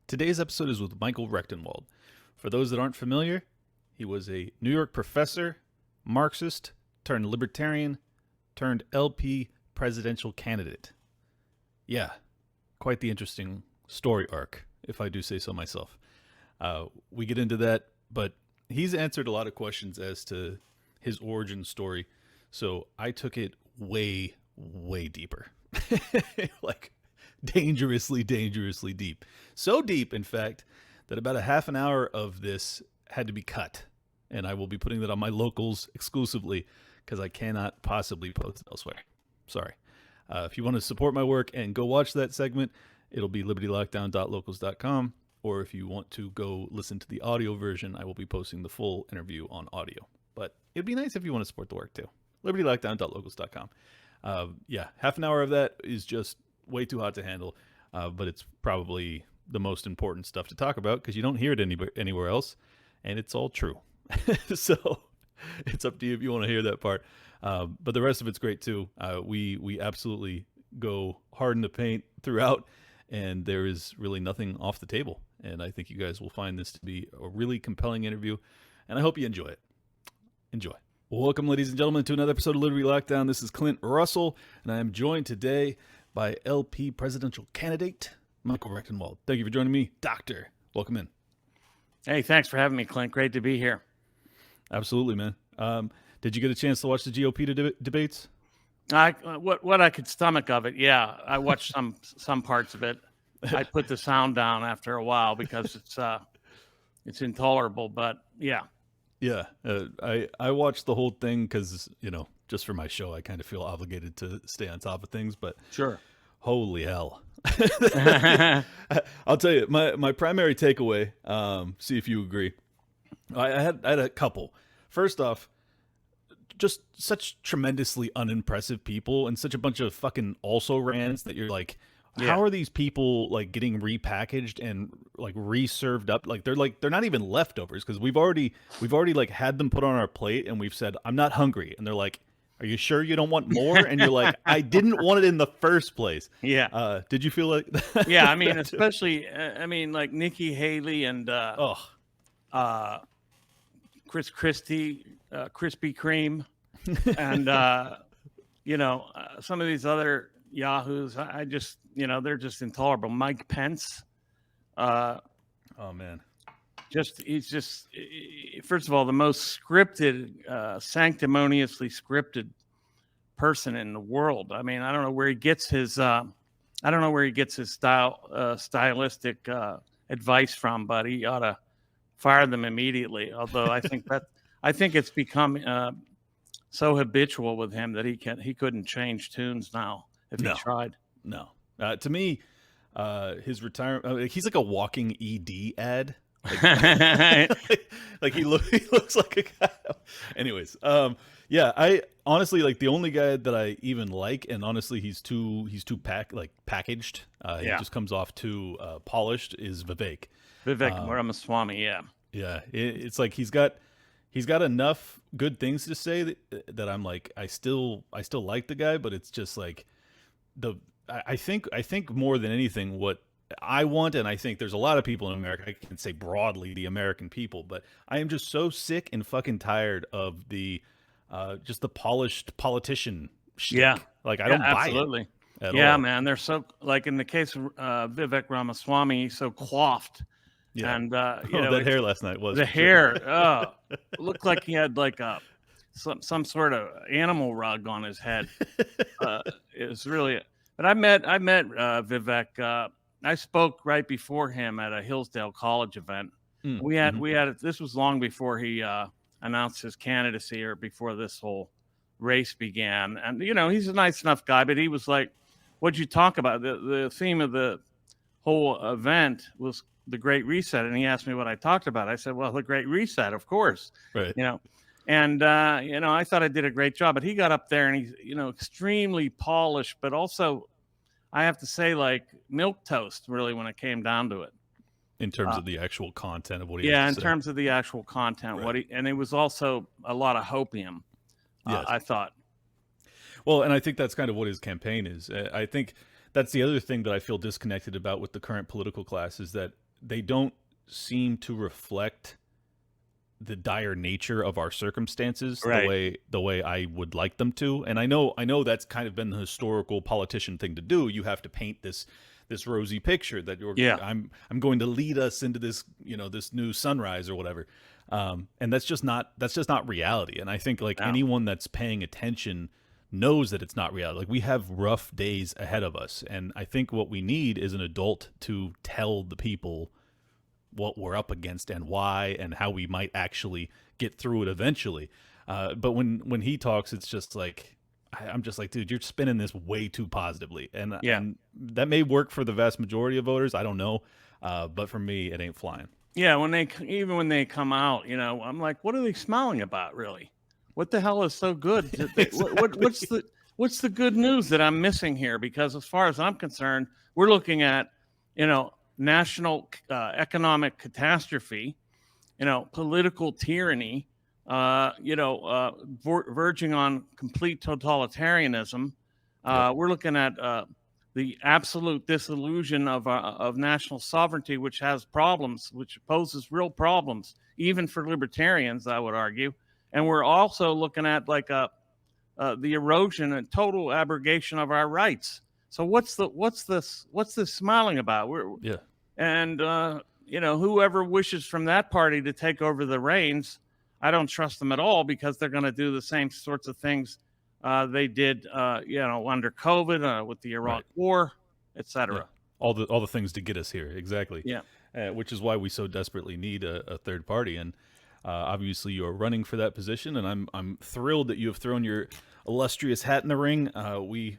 Today's episode is with Michael Rectenwald. For those that aren't familiar, he was a New York professor, Marxist, turned libertarian, turned LP presidential candidate. Yeah, quite the interesting story arc, if I do say so myself. We get into that, but he's answered a lot of questions as to his origin story, so I took it way, way deeper. Like, dangerously deep. So deep, in fact, that about a half an hour of this had to be cut. And I will be putting that on my locals exclusively because I cannot possibly post it elsewhere. Sorry. If you want to support my work and go watch that segment, it'll be libertylockdown.locals.com. Or if you want to go listen to the audio version, I will be posting the full interview on audio. But it'd be nice if you want to support the work too. libertylockdown.locals.com. Yeah, half an hour of that is just way too hot to handle, but it's probably the most important stuff to talk about because you don't hear it anywhere else, and it's all true. So it's up to you if you want to hear that part. But the rest of it's great too. We absolutely go hard in the paint throughout, and there is really nothing off the table. And I think you guys will find this to be a really compelling interview, and I hope you enjoy it. Enjoy. Welcome, ladies and gentlemen, to another episode of Liberty Lockdown. This is Clint Russell, and I am joined today by LP presidential candidate Michael Rectenwald. Thank you for joining me, Doctor. Welcome in. Hey, thanks for having me, Clint. Great to be here. Absolutely, man. Did you get a chance to watch the GOP debates? What I could stomach of it, yeah. I watched some parts of it. I put the sound down after a while because it's intolerable. But yeah. Yeah, I watched the whole thing because, just for my show, I kind of feel obligated to stay on top of things, but sure. Holy hell. I'll tell you, my primary takeaway, see if you agree. I had a couple. First off, just such tremendously unimpressive people and such a bunch of fucking also-rans that you're like, how are these people like getting repackaged and like reserved up? Like they're not even leftovers because we've already like had them put on our plate and we've said, I'm not hungry. And they're like, are you sure you don't want more? And you're like, I didn't want it in the first place. Yeah. Did you feel like that? Yeah, I mean, especially like Nikki Haley and Chris Christie, Krispy Kreme, and some of these other yahoos. I just, they're just intolerable. Mike Pence. Oh man. He's just, first of all, the most scripted, sanctimoniously scripted person in the world. I mean, I don't know where he gets his, stylistic advice from, but he ought to fire them immediately. Although I think it's become so habitual with him that he couldn't change tunes now if he tried. No, to me, his retirement, he's like a walking ED ad. Like he looks like a guy. Anyways, yeah, I honestly like the only guy that I even like, and honestly he's too packaged. He just comes off too polished. Is Vivek Ramaswamy? Yeah. It's like he's got enough good things to say that I'm like I still like the guy, but it's just like I think more than anything what I want, and I think there's a lot of people in America, I can say broadly the American people, but I am just so sick and fucking tired of the just the polished politician shtick. Yeah. Like I don't buy absolutely. it Yeah, all. man. They're so, like in the case of Vivek Ramaswamy, he's so coiffed. Yeah. And that hair last night was the hair. Looked like he had like some sort of animal rug on his head. It was really. But I met Vivek. I spoke right before him at a Hillsdale College event. We had this was long before he announced his candidacy or before this whole race began. And he's a nice enough guy, but he was like, "What'd you talk about?" The theme of the whole event was the Great Reset, and he asked me what I talked about. I said, "Well, the Great Reset, of course." Right. And I thought I did a great job, but he got up there and he's extremely polished, but also I have to say like milquetoast really when it came down to it. In terms of the actual content of what he has to say. say. Terms of the actual content, right. And it was also a lot of hopium. Yes. I thought. Well, and I think that's kind of what his campaign is. I think that's the other thing that I feel disconnected about with the current political class is that they don't seem to reflect the dire nature of our circumstances Right. the way I would like them to. And I know that's kind of been the historical politician thing to do. You have to paint this rosy picture that Yeah. I'm going to lead us into this, this new sunrise or whatever. And that's just not reality. And I think like No. anyone that's paying attention knows that it's not reality. Like we have rough days ahead of us. And I think what we need is an adult to tell the people what we're up against and why and how we might actually get through it eventually. But when he talks, it's just like, I'm just like, dude, you're spinning this way too positively. And that may work for the vast majority of voters. I don't know. But for me, it ain't flying. Yeah, when they come out, I'm like, what are they smiling about, really? What the hell is so good? What's the good news that I'm missing here? Because as far as I'm concerned, we're looking at, national economic catastrophe, political tyranny, verging on complete totalitarianism. We're looking at the absolute disillusion of national sovereignty, which has problems, which poses real problems, even for libertarians, I would argue. And we're also looking at like the erosion and total abrogation of our rights. So what's this smiling about? And whoever wishes from that party to take over the reins, I don't trust them at all, because they're going to do the same sorts of things they did, under COVID, with the Iraq War, etc. Yeah. All the things to get us here, exactly. Yeah. Which is why we so desperately need a third party. And obviously, you are running for that position, and I'm thrilled that you have thrown your illustrious hat in the ring. We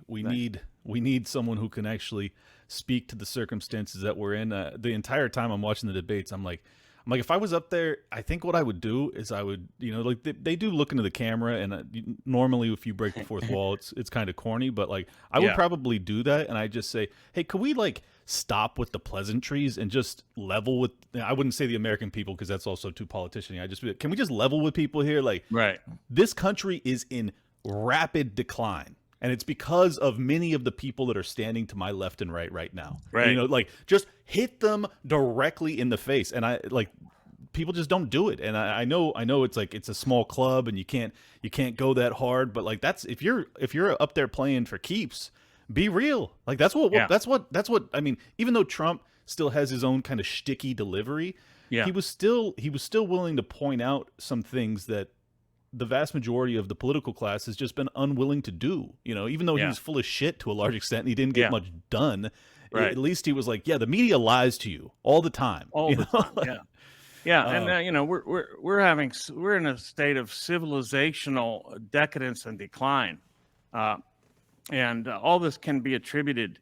need someone who can actually speak to the circumstances that we're in. The entire time I'm watching the debates, I'm like, if I was up there, I think what I would do is I would, like they do look into the camera, and normally if you break the fourth wall, it's kind of corny, but like I would probably do that, and I just say, hey, could we like stop with the pleasantries and just level with? I wouldn't say the American people, because that's also too politician-y. Can we just level with people here? Like, this country is in rapid decline. And it's because of many of the people that are standing to my left and right now. Right. Like just hit them directly in the face. And people just don't do it. And I know it's like, it's a small club and you can't go that hard, but like if you're up there playing for keeps, be real. Like that's what I mean, even though Trump still has his own kind of shticky delivery, he was still willing to point out some things that the vast majority of the political class has just been unwilling to do, even though he was full of shit to a large extent and he didn't get much done. At least he was like, the media lies to you all the time. All the time. And we're in a state of civilizational decadence and decline. And all this can be attributed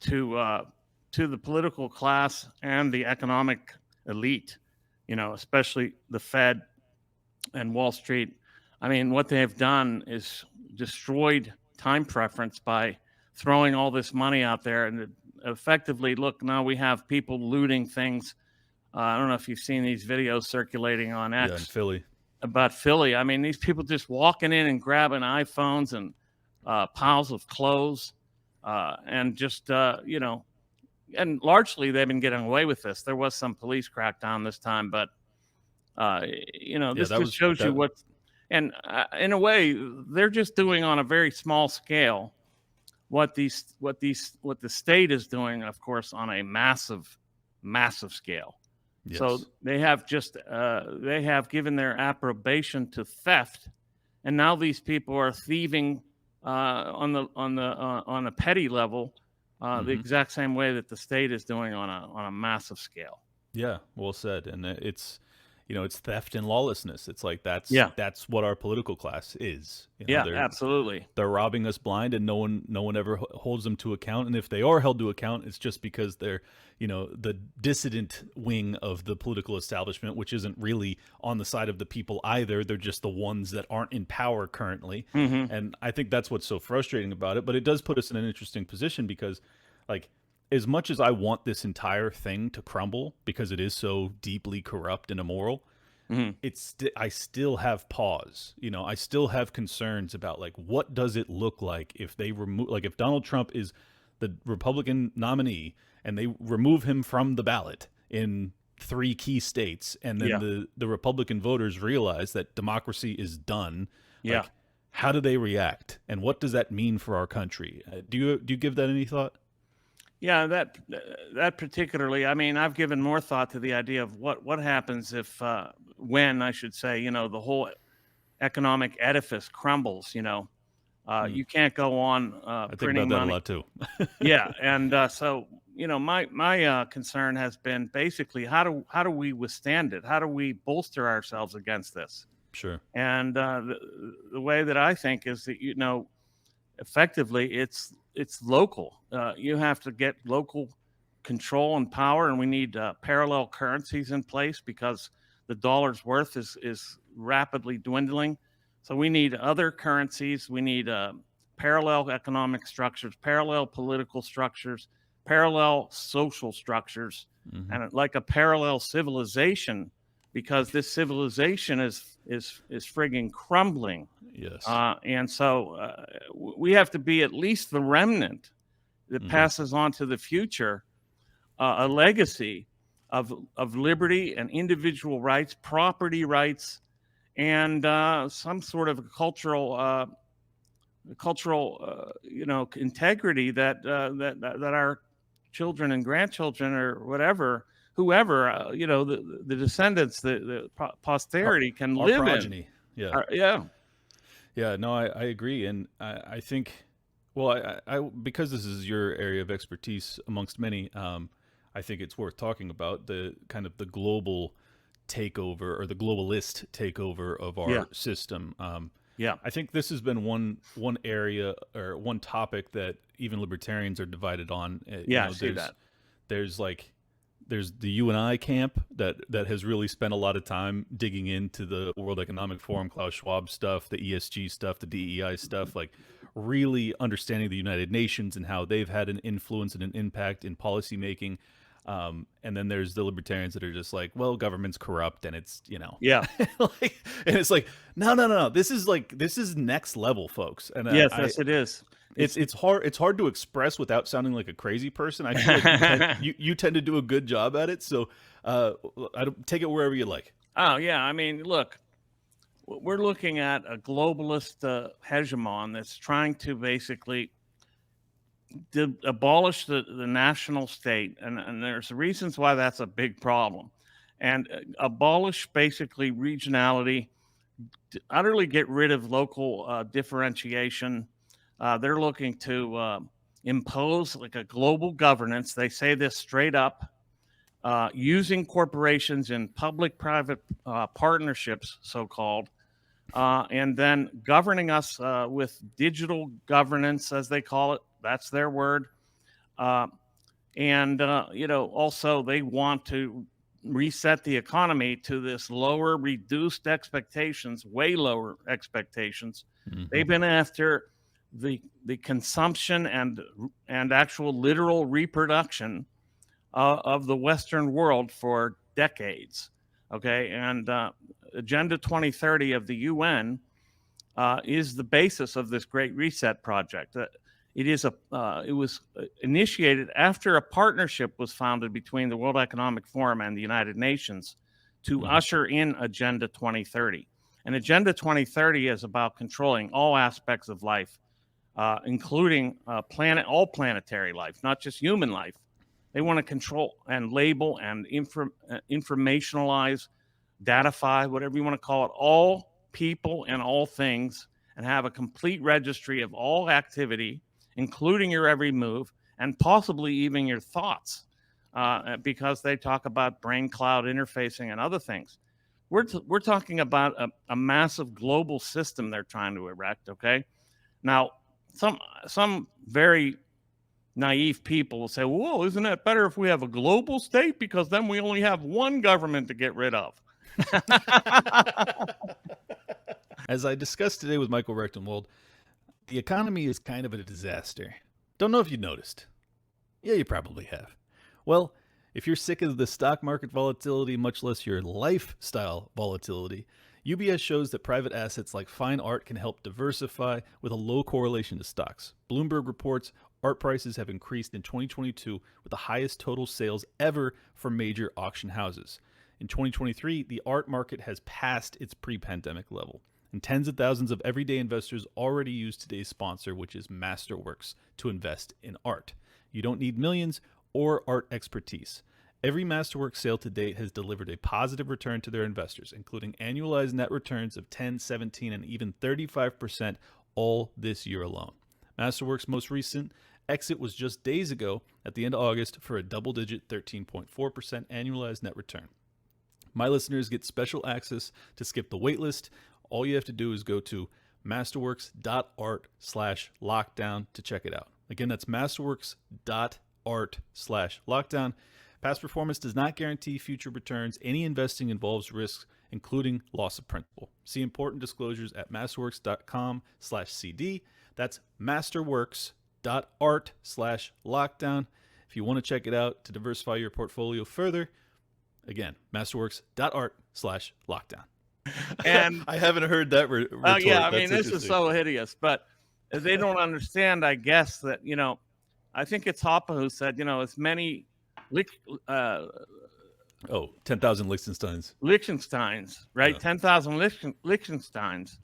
to the political class and the economic elite, especially the Fed and Wall Street. I mean, what they have done is destroyed time preference by throwing all this money out there. And effectively, look, now we have people looting things. I don't know if you've seen these videos circulating on X in Philly. About Philly. I mean, these people just walking in and grabbing iPhones and piles of clothes and just, and largely they've been getting away with this. There was some police crackdown this time, but this just shows you what, and in a way, they're just doing on a very small scale what the state is doing, of course, on a massive scale. Yes. So they have given their approbation to theft, and now these people are thieving on a petty level, the exact same way that the state is doing on a massive scale. Yeah, well said. And it's theft and lawlessness. It's like that's what our political class is. Absolutely. They're robbing us blind, and no one ever holds them to account. And if they are held to account, it's just because they're, the dissident wing of the political establishment, which isn't really on the side of the people either. They're just the ones that aren't in power currently. And I think that's what's so frustrating about it. But it does put us in an interesting position because, like, as much as I want this entire thing to crumble because it is so deeply corrupt and immoral, I still have pause. I still have concerns about, like, what does it look like if they remove, like, if Donald Trump is the Republican nominee and they remove him from the ballot in 3 key states, and then Yeah. the Republican voters realize that democracy is done. Yeah. Like, how do they react, and what does that mean for our country? Do you give that any thought? Yeah, that particularly. I mean, I've given more thought to the idea of what happens if, when I should say, the whole economic edifice crumbles. Hmm. You can't go on I think about printing that a money. lot too. Yeah, and so my concern has been basically how do we withstand it? How do we bolster ourselves against this? Sure. And the way that I think is that effectively it's local. You have to get local control and power, and we need parallel currencies in place because the dollar's worth is rapidly dwindling. So we need other currencies. We need parallel economic structures, parallel political structures, parallel social structures, Hmm. and like a parallel civilization, because this civilization is frigging crumbling. Yes. And so we have to be at least the remnant that Hmm. passes on to the future a legacy of liberty and individual rights, property rights, and some sort of cultural integrity that our children and grandchildren or whatever, whoever the descendants, the Our, posterity can our live in. progeny. Yeah. Yeah. Yeah, no, I agree, and I think, well, because this is your area of expertise amongst many, I think it's worth talking about the kind of the global takeover or the globalist takeover of Yeah. our system. Yeah. I think this has been one area or one topic that even libertarians are divided on. Yeah, I see that. There's like there's the you and I camp that has really spent a lot of time digging into the World Economic Forum, Klaus Schwab stuff, the ESG stuff, the DEI stuff, like really understanding the United Nations and how they've had an influence and an impact in policymaking. And then there's the libertarians that are just like, well, government's corrupt and it's, Yeah. and it's like, no. This is next level, folks. And Yes, yes, it is. it's hard to express without sounding like a crazy person. I feel like you tend to do a good job at it. So I don't take it wherever you like. Oh, yeah. I mean, look, we're looking at a globalist hegemon that's trying to basically abolish the national state. And there's reasons why that's a big problem. And abolish basically regionality, utterly get rid of local differentiation. They're looking to impose like a global governance. They say this straight up, using corporations in public-private partnerships, so-called, and then governing us with digital governance, as they call it. That's their word. And also they want to reset the economy to this lower, reduced expectations, way lower expectations. Mm-hmm. They've been after the consumption and actual literal reproduction of the Western world for decades. Okay, and Agenda 2030 of the UN is the basis of this Great Reset project. It was initiated after a partnership was founded between the World Economic Forum and the United Nations to usher in Agenda 2030. And Agenda 2030 is about controlling all aspects of life, including all planetary life, not just human life. They want to control and label and informationalize, datify, whatever you want to call it, all people and all things, and have a complete registry of all activity, including your every move, and possibly even your thoughts, because they talk about brain cloud interfacing and other things. We're talking about a massive global system they're trying to erect, okay? Now, some very naive people will say, well, isn't it better if we have a global state because then we only have one government to get rid of? As I discussed today with Michael Rectenwald, the economy is kind of a disaster. Don't know if you noticed. Yeah, you probably have. Well, if you're sick of the stock market volatility, much less your lifestyle volatility, UBS shows that private assets like fine art can help diversify with a low correlation to stocks. Bloomberg reports art prices have increased in 2022 with the highest total sales ever for major auction houses. In 2023, the art market has passed its pre-pandemic level, and tens of thousands of everyday investors already use today's sponsor, which is Masterworks, to invest in art. You don't need millions or art expertise. Every Masterworks sale to date has delivered a positive return to their investors, including annualized net returns of 10, 17, and even 35% all this year alone. Masterworks' most recent exit was just days ago at the end of August for a double-digit 13.4% annualized net return. My listeners get special access to skip the waitlist. All you have to do is go to masterworks.art/lockdown to check it out. Again, that's masterworks.art/lockdown. Past performance does not guarantee future returns. Any investing involves risks, including loss of principal. See important disclosures at masterworks.com/CD. That's masterworks.art/lockdown. If you want to check it out to diversify your portfolio further, again, masterworks.art/lockdown. And I haven't heard that retort. yeah, I mean, this is so hideous, but they don't understand, I guess, that, I think it's Hoppe who said, as many 10,000 Liechtensteins, right? Yeah. 10,000 Liechtensteins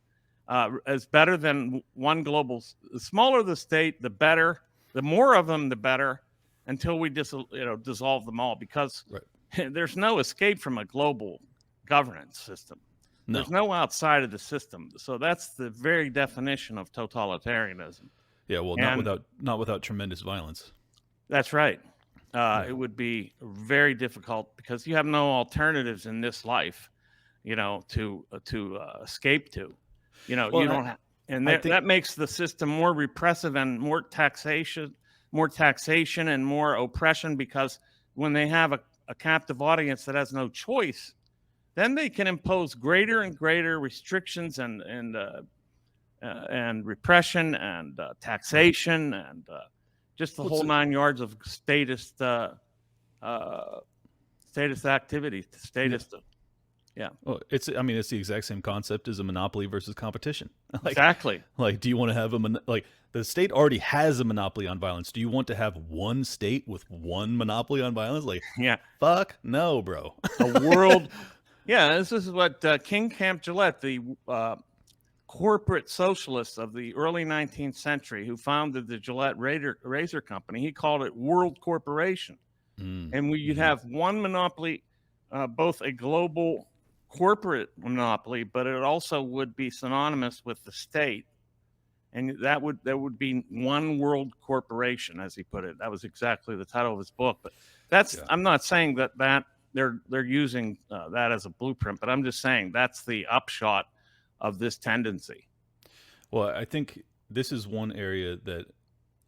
is better than one global. The smaller the state, the better. The more of them, the better, until we dissolve them all, because there's no escape from a global governance system. No. There's no outside of the system. So that's the very definition of totalitarianism. Yeah, well, not without tremendous violence. That's right. It would be very difficult, because you have no alternatives in this life, to escape to. You don't have, and that makes the system more repressive and more taxation and more oppression, because when they have a captive audience that has no choice, then they can impose greater and greater restrictions and repression and taxation and just the whole 9 yards of statist activity. Yeah. Well, it's the exact same concept as a monopoly versus competition. Exactly. Like, do you want to have the state already has a monopoly on violence? Do you want to have one state with one monopoly on violence? Yeah. Fuck no, bro. A world. Yeah, this is what King Camp Gillette, the corporate socialist of the early 19th century, who founded the Gillette Razor Company, he called it world corporation. And you'd have one monopoly, both a global corporate monopoly, but it also would be synonymous with the state. And there would be one world corporation, as he put it. That was exactly the title of his book. But I'm not saying that they're using that as a blueprint, but I'm just saying that's the upshot of this tendency. Well, I think this is one area that,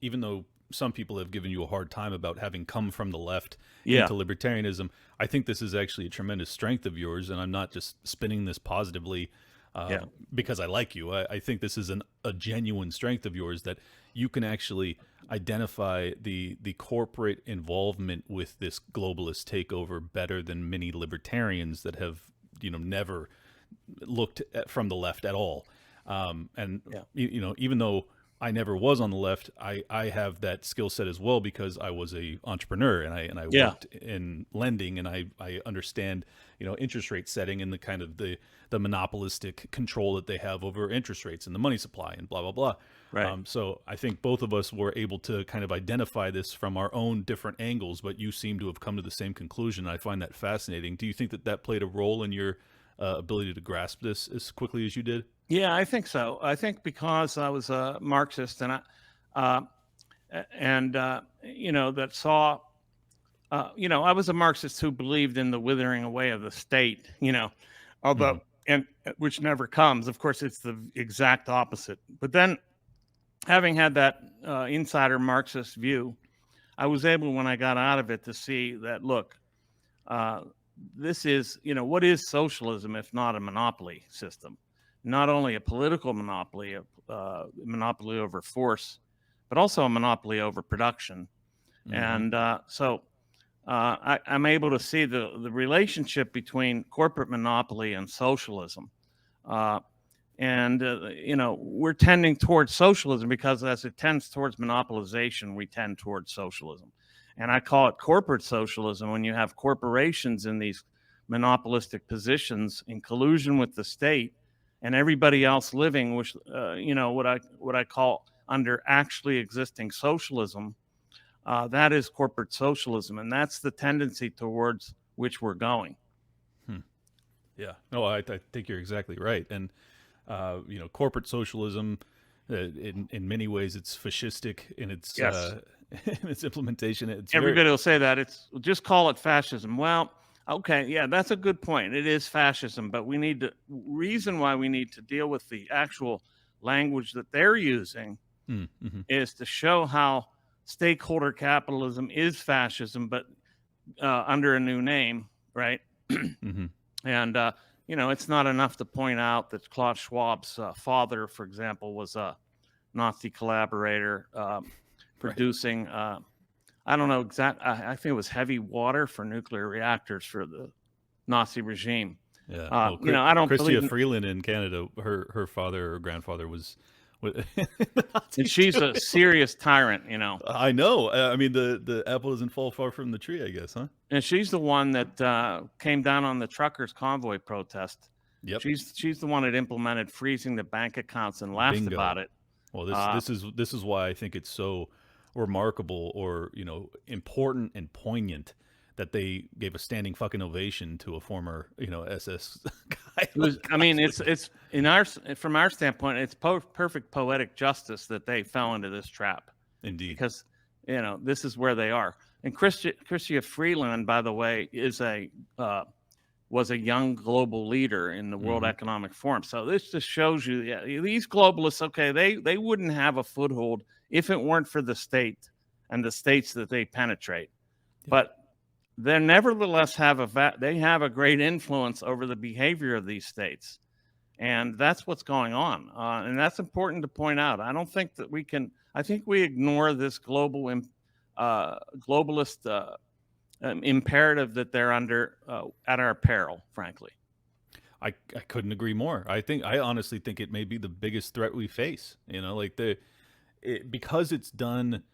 even though some people have given you a hard time about having come from the left into libertarianism, I think this is actually a tremendous strength of yours, and I'm not just spinning this positively because I like you. I think this is a genuine strength of yours, that you can actually identify the corporate involvement with this globalist takeover better than many libertarians that have never looked from the left at all. Even though I never was on the left, I have that skill set as well, because I was a entrepreneur and I worked in lending, and I understand interest rate setting and the kind of the monopolistic control that they have over interest rates and the money supply and blah blah blah. Right. So I think both of us were able to kind of identify this from our own different angles, but you seem to have come to the same conclusion. I find that fascinating. Do you think that played a role in your ability to grasp this as quickly as you did? Yeah, I think so. I think because I was a Marxist that saw, I was a Marxist who believed in the withering away of the state, although, and which never comes. Of course, it's the exact opposite. But then, having had that insider Marxist view, I was able, when I got out of it, to see that, look, this is, what is socialism if not a monopoly system? Not only a political monopoly, a monopoly over force, but also a monopoly over production. And so I'm able to see the relationship between corporate monopoly and socialism. And we're tending towards socialism because as it tends towards monopolization, we tend towards socialism. And I call it corporate socialism when you have corporations in these monopolistic positions in collusion with the state, and everybody else living, which what I call under actually existing socialism. That is corporate socialism, and that's the tendency towards which we're going. Yeah, no, I think you're exactly right. And corporate socialism, in many ways, it's fascistic in its Yes. in its implementation. It's Everybody will say that. It's just call it fascism. Well, okay, yeah, that's a good point. It is fascism, but we need to reason why we need to deal with the actual language that they're using is to show how stakeholder capitalism is fascism, but under a new name, right? And it's not enough to point out that Klaus Schwab's father, for example, was a Nazi collaborator producing. I don't know exact. I think it was heavy water for nuclear reactors for the Nazi regime. Yeah. I don't believe Chrystia Freeland in Canada. Her father or grandfather was. And she's a serious tyrant, I know. I mean, the apple doesn't fall far from the tree, I guess, huh? And she's the one that came down on the truckers' convoy protest. Yep. She's the one that implemented freezing the bank accounts and laughed Bingo. about it. Well, this is why I think it's so remarkable or important and poignant that they gave a standing fucking ovation to a former SS guy. It's from our standpoint, it's perfect poetic justice that they fell into this trap. Indeed, because this is where they are. And Chrystia Freeland, by the way, was a young global leader in the World Economic Forum. So this just shows you, these globalists, okay, they wouldn't have a foothold if it weren't for the state and the states that they penetrate. Yeah. But they nevertheless have a great influence over the behavior of these states. And that's what's going on. And that's important to point out. I don't think that I think we ignore this globalist imperative that they're under at our peril, frankly. I couldn't agree more. I honestly think it may be the biggest threat we face, because it's done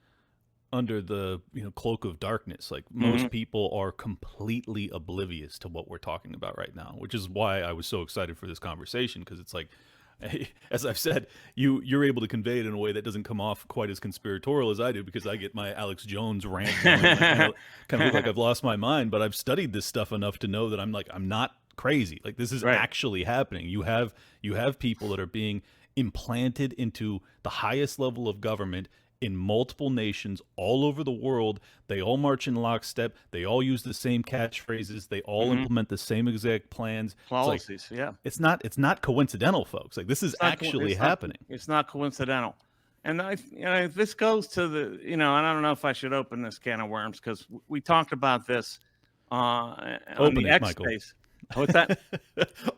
under the cloak of darkness. Like most people are completely oblivious to what we're talking about right now, which is why I was so excited for this conversation, because it's like, as I've said, you're able to convey it in a way that doesn't come off quite as conspiratorial as I do, because I get my Alex Jones rant going, kind of look like I've lost my mind, but I've studied this stuff enough to know that I'm not crazy. Like this is actually happening. You have people that are being implanted into the highest level of government in multiple nations all over the world. They all march in lockstep. They all use the same catchphrases. They all implement the same exact plans. Policies, It's not coincidental, folks. Like this is actually happening. It's not coincidental. And this goes to the, and I don't know if I should open this can of worms, because we talked about this on the X space. What's that?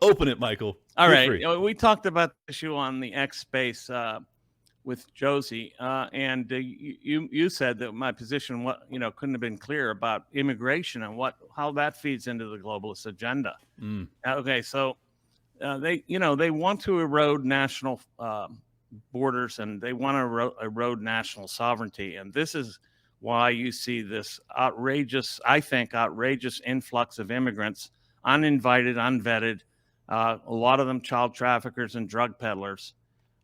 Open it, Michael. All right. We talked about the issue on the X space with Josie, and you said that my position couldn't have been clear about immigration and how that feeds into the globalist agenda. Okay, so they want to erode national borders, and they want to erode national sovereignty, and this is why you see this outrageous influx of immigrants, uninvited, unvetted, a lot of them child traffickers and drug peddlers.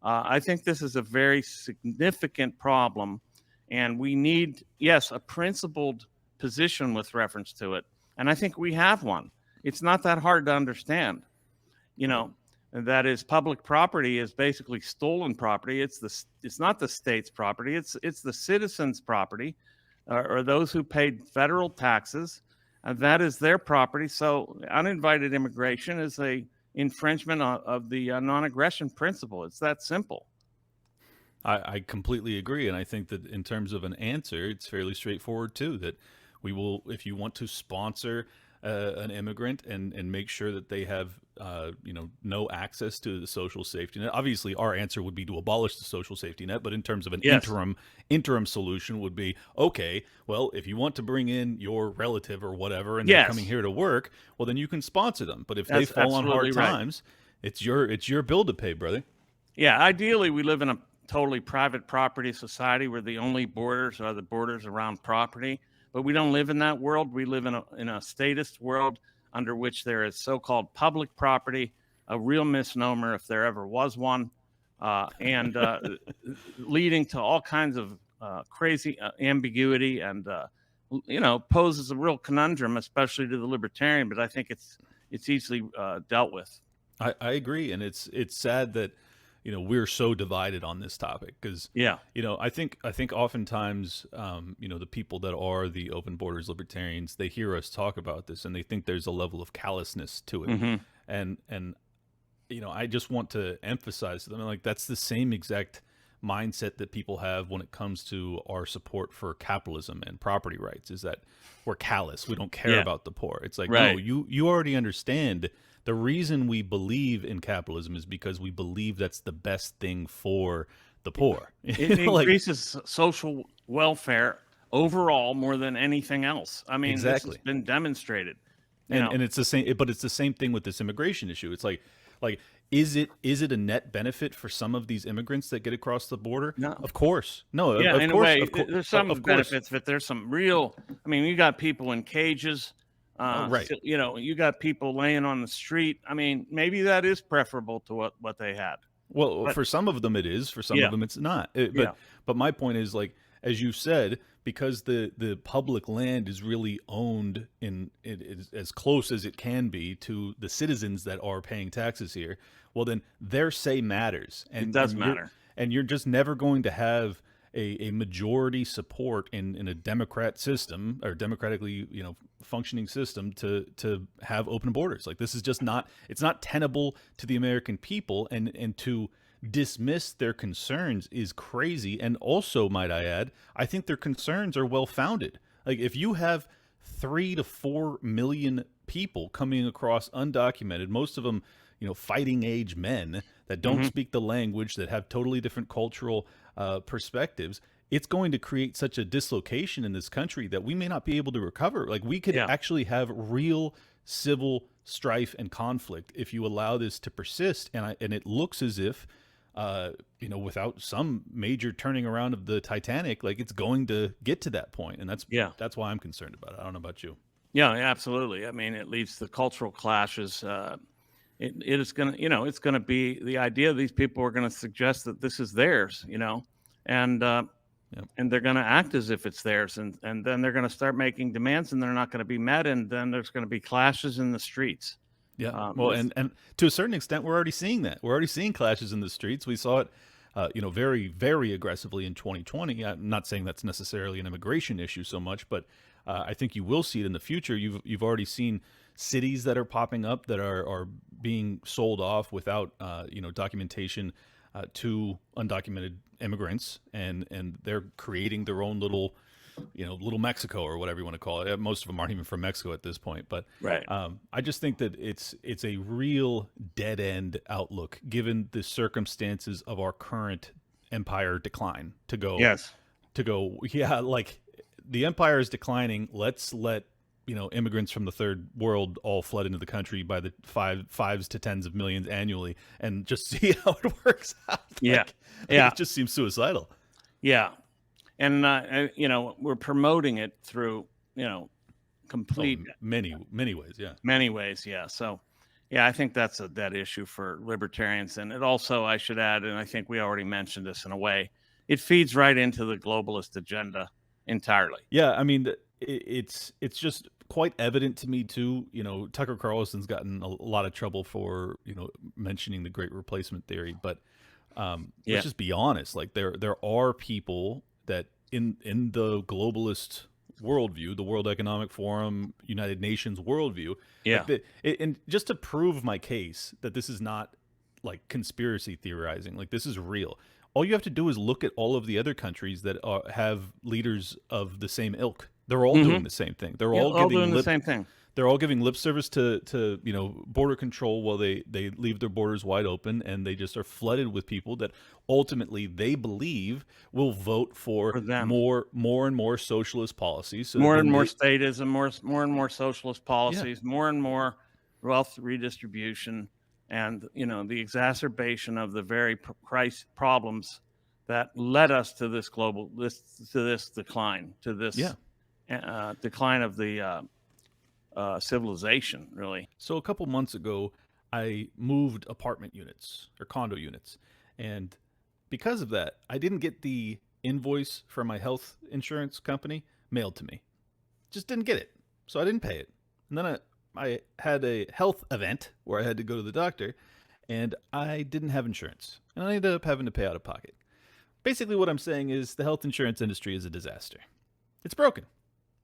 I think this is a very significant problem, and we need, a principled position with reference to it. And I think we have one. It's not that hard to understand. That is, public property is basically stolen property. It's not the state's property. It's the citizens' property, or those who paid federal taxes. That is their property. So uninvited immigration is a infringement of the non-aggression principle. It's that simple. I completely agree, and I think that in terms of an answer, it's fairly straightforward too. That we will, if you want to sponsor an immigrant and make sure that they have no access to the social safety net. Obviously, our answer would be to abolish the social safety net, but in terms of an interim solution would be, okay, well, if you want to bring in your relative or whatever and they're coming here to work, well, then you can sponsor them. But if they fall on hard times, It's your bill to pay, brother. Yeah, ideally, we live in a totally private property society where the only borders are the borders around property. But we don't live in that world. We live in a statist world under which there is so-called public property, a real misnomer if there ever was one, and leading to all kinds of crazy ambiguity and poses a real conundrum, especially to the libertarian. But I think it's easily dealt with. I agree, and it's sad that we're so divided on this topic because Yeah. I think oftentimes the people that are the open borders libertarians, they hear us talk about this and they think there's a level of callousness to it, Mm-hmm. and I just want to emphasize to them, like, that's the same exact mindset that people have when it comes to our support for capitalism and property rights, is that we're callous, we don't care Yeah. about the poor. It's like, Right. no, you already understand the reason we believe in capitalism is because we believe that's the best thing for the poor. It Like, increases social welfare overall more than anything else. I mean, exactly. this has been demonstrated. You and know, and it's the same, but it's the same thing with this immigration issue. It's like is it a net benefit for some of these immigrants that get across the border? No. Of course. No, yeah, of in a course, way, of course, there's some of course. benefits, but there's some real. I mean, you got people in cages. Right. So, you got people laying on the street. I mean, maybe that is preferable to what they had. Well, But for some of them it is, for some yeah, of them it's not. yeah, But my point is, like, as you said, because the public land is really owned in it is as close as it can be to the citizens that are paying taxes here. Well, then their say matters, it does and matter. you're just never going to have a majority support in a democrat system, or democratically functioning system, to have open borders. Like, this is just not, it's not tenable to the American people, and to dismiss their concerns is crazy. And also, might I add, I think their concerns are well founded. Like, if you have 3 to 4 million people coming across undocumented, most of them fighting age men that don't Hmm. speak the language, that have totally different cultural perspectives, it's going to create such a dislocation in this country that we may not be able to recover. Like, we could Yeah, actually have real civil strife and conflict if you allow this to persist. And it looks as if, without some major turning around of the Titanic, like, it's going to get to that point. And yeah, that's why I'm concerned about it. I don't know about you. yeah, absolutely. I mean, it leads to cultural clashes. It is going to, it's going to be the idea. These people are going to suggest that this is theirs, and Yep. and they're going to act as if it's theirs, and then they're going to start making demands, and they're not going to be met, and then there's going to be clashes in the streets. Yeah. Um, Well, with, and to a certain extent, we're already seeing that. We're already seeing clashes in the streets. We saw it, very, very aggressively in 2020. I'm not saying that's necessarily an immigration issue so much, but I think you will see it in the future. You've already seen cities that are popping up that are being sold off without documentation to undocumented immigrants, and they're creating their own little Mexico, or whatever you want to call it. Most of them aren't even from Mexico at this point, but right. I just think that it's a real dead end outlook, given the circumstances of our current empire decline. Yes. Yeah, like, the empire is declining. Let's let immigrants from the third world all flood into the country by the fives to tens of millions annually, and just see how it works out. Yeah. Like, Yeah. it just seems suicidal. Yeah. And we're promoting it through complete Many ways. Yeah. many ways. Yeah. So, yeah, I think that's a dead issue for libertarians. And it also, I should add, and I think we already mentioned this in a way, it feeds right into the globalist agenda entirely. Yeah, I mean, it's just quite evident to me too. Tucker Carlson's gotten a lot of trouble for mentioning the Great Replacement theory, but Yeah. let's just be honest. Like, there are people that in the globalist worldview, the World Economic Forum, United Nations worldview, Yeah. like, and just to prove my case that this is not like conspiracy theorizing, like, this is real. All you have to do is look at all of the other countries that have leaders of the same ilk. They're all doing the same thing. They're Yeah, all all giving doing the lip. same thing. They're all giving lip service to border control, while they leave their borders wide open, and they just are flooded with people that ultimately they believe will vote for For them. more and more socialist policies. So More that and then more they- statism, more and more socialist policies, more and more wealth redistribution, and the exacerbation of the very price problems that led us to this decline, to this decline of the civilization, really. So a couple months ago, I moved apartment units or condo units, and because of that, I didn't get the invoice for my health insurance company mailed to me. Just didn't get it, so I didn't pay it. And then I had a health event where I had to go to the doctor, and I didn't have insurance, and I ended up having to pay out of pocket. Basically, what I'm saying is the health insurance industry is a disaster. It's broken.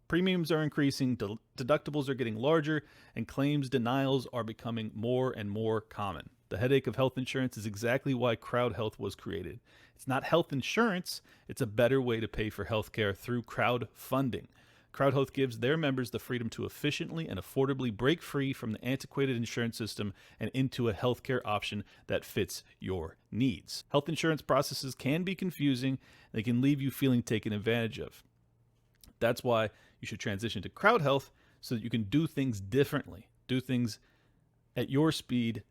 Premiums are increasing, deductibles are getting larger, and claims denials are becoming more and more common. The headache of health insurance is exactly why Crowd Health was created. It's not health insurance, it's a better way to pay for healthcare through crowdfunding. Crowd Health gives their members the freedom to efficiently and affordably break free from the antiquated insurance system and into a healthcare option that fits your needs. Health insurance processes can be confusing, they can leave you feeling taken advantage of. That's why you should transition to Crowd Health so that you can do things differently, do things at your speed,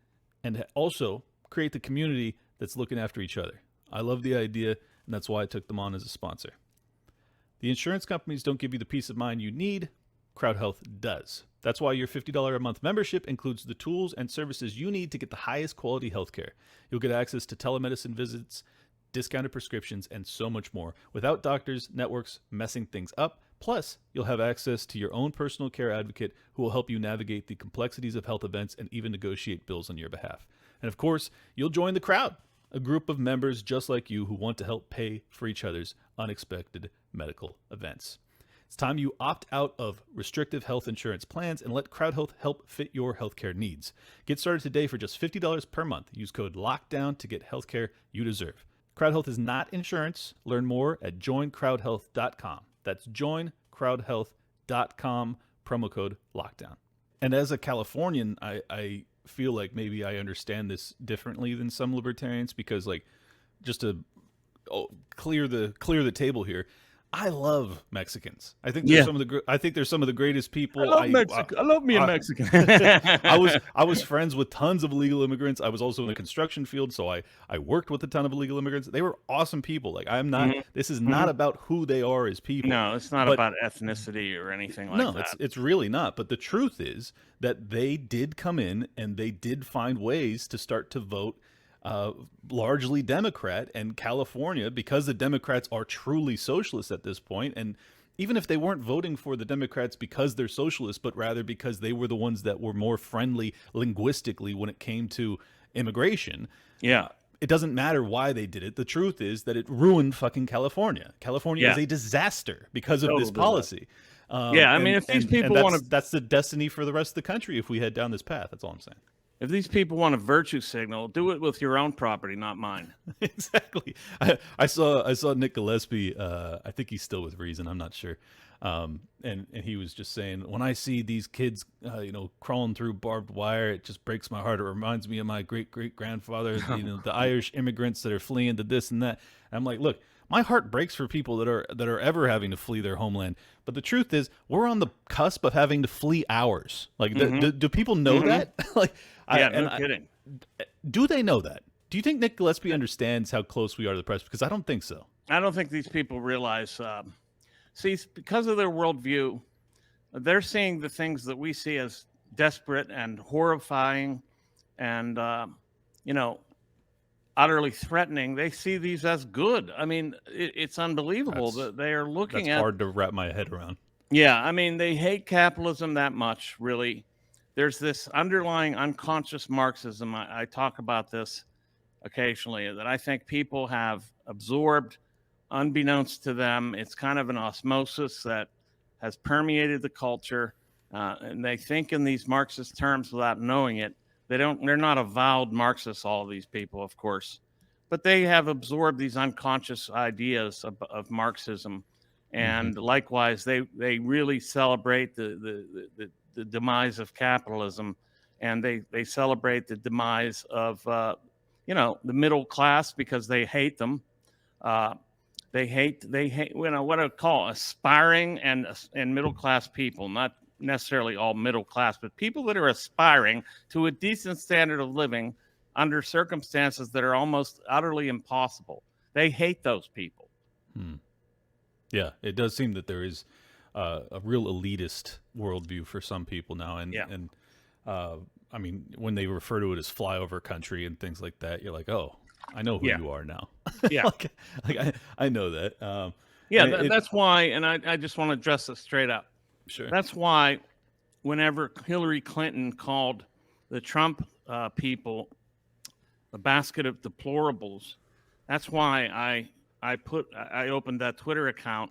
and also create the community that's looking after each other. I love the idea, and that's why I took them on as a sponsor. The insurance companies don't give you the peace of mind you need. Crowd Health does. That's why your $50 a month membership includes the tools and services you need to get the highest quality healthcare. You'll get access to telemedicine visits, discounted prescriptions, and so much more without doctors, networks messing things up. Plus, you'll have access to your own personal care advocate who will help you navigate the complexities of health events and even negotiate bills on your behalf. And of course, you'll join the crowd, a group of members just like you who want to help pay for each other's unexpected medical events. It's time you opt out of restrictive health insurance plans and let Crowd Health help fit your healthcare needs. Get started today for just $50 per month. Use code LOCKDOWN to get healthcare you deserve. Crowd Health is not insurance. Learn more at joincrowdhealth.com. That's joincrowdhealth.com, promo code LOCKDOWN. And as a Californian, I feel like maybe I understand this differently than some libertarians because, like, just to clear the table here, I love Mexicans. I think they're some of the greatest people. I love Mexico. I love me a Mexican. I was friends with tons of illegal immigrants. I was also in the construction field, so I worked with a ton of illegal immigrants. They were awesome people. Like, I'm not. This is not about who they are as people. No, it's not about ethnicity or anything like that. No, it's really not. But the truth is that they did come in and they did find ways to start to vote largely Democrat, and California, because the Democrats are truly socialist at this point, and even if they weren't voting for the Democrats because they're socialists, but rather because they were the ones that were more friendly linguistically when it came to immigration, it doesn't matter why they did it. The truth is that it ruined fucking California. California is a disaster because of this policy. If these people want to, that's the destiny for the rest of the country if we head down this path. That's all I'm saying. If these people want a virtue signal, do it with your own property, not mine. Exactly. I saw Nick Gillespie. I think he's still with Reason. I'm not sure. And he was just saying, when I see these kids, crawling through barbed wire, it just breaks my heart. It reminds me of my great grandfather. The Irish immigrants that are fleeing to this and that. And I'm like, look, my heart breaks for people that are ever having to flee their homeland. But the truth is, we're on the cusp of having to flee ours. Like, do people know that? Like, no kidding. Do they know that? Do you think Nick Gillespie understands how close we are to the press? Because I don't think so. I don't think these people realize. Because of their worldview, they're seeing the things that we see as desperate and horrifying, and utterly threatening. They see these as good. I mean, it's unbelievable that they are looking at. That's hard to wrap my head around. Yeah, I mean, they hate capitalism that much, really. There's this underlying unconscious Marxism. I talk about this occasionally, that I think people have absorbed unbeknownst to them. It's kind of an osmosis that has permeated the culture, and they think in these Marxist terms without knowing it. They're not avowed Marxists, all of these people, of course, but they have absorbed these unconscious ideas of Marxism. And likewise, they really celebrate the demise of capitalism, and they celebrate the demise of the middle class because they hate them. They hate what I call aspiring and middle class people, not necessarily all middle class, but people that are aspiring to a decent standard of living under circumstances that are almost utterly impossible. They hate those people. Yeah, it does seem that there is a real elitist worldview for some people now, and I mean, when they refer to it as flyover country and things like that, you're like, oh, I know who you are now. Yeah. I know that. That's why, and I just want to address this straight up. Sure. That's why whenever Hillary Clinton called the Trump people a basket of deplorables, that's why I opened that Twitter account,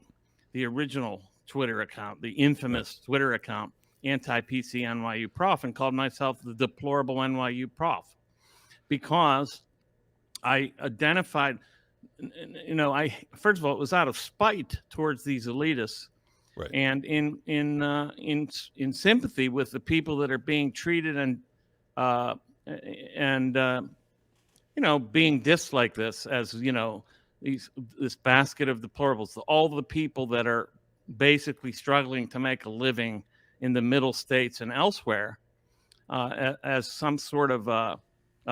the original Twitter account, the infamous Twitter account, anti-PC NYU prof, and called myself the deplorable NYU prof, because I identified, first of all, it was out of spite towards these elitists, right, and in sympathy with the people that are being treated and being dissed like this, as this basket of deplorables, all the people that are basically struggling to make a living in the middle states and elsewhere, as some sort of a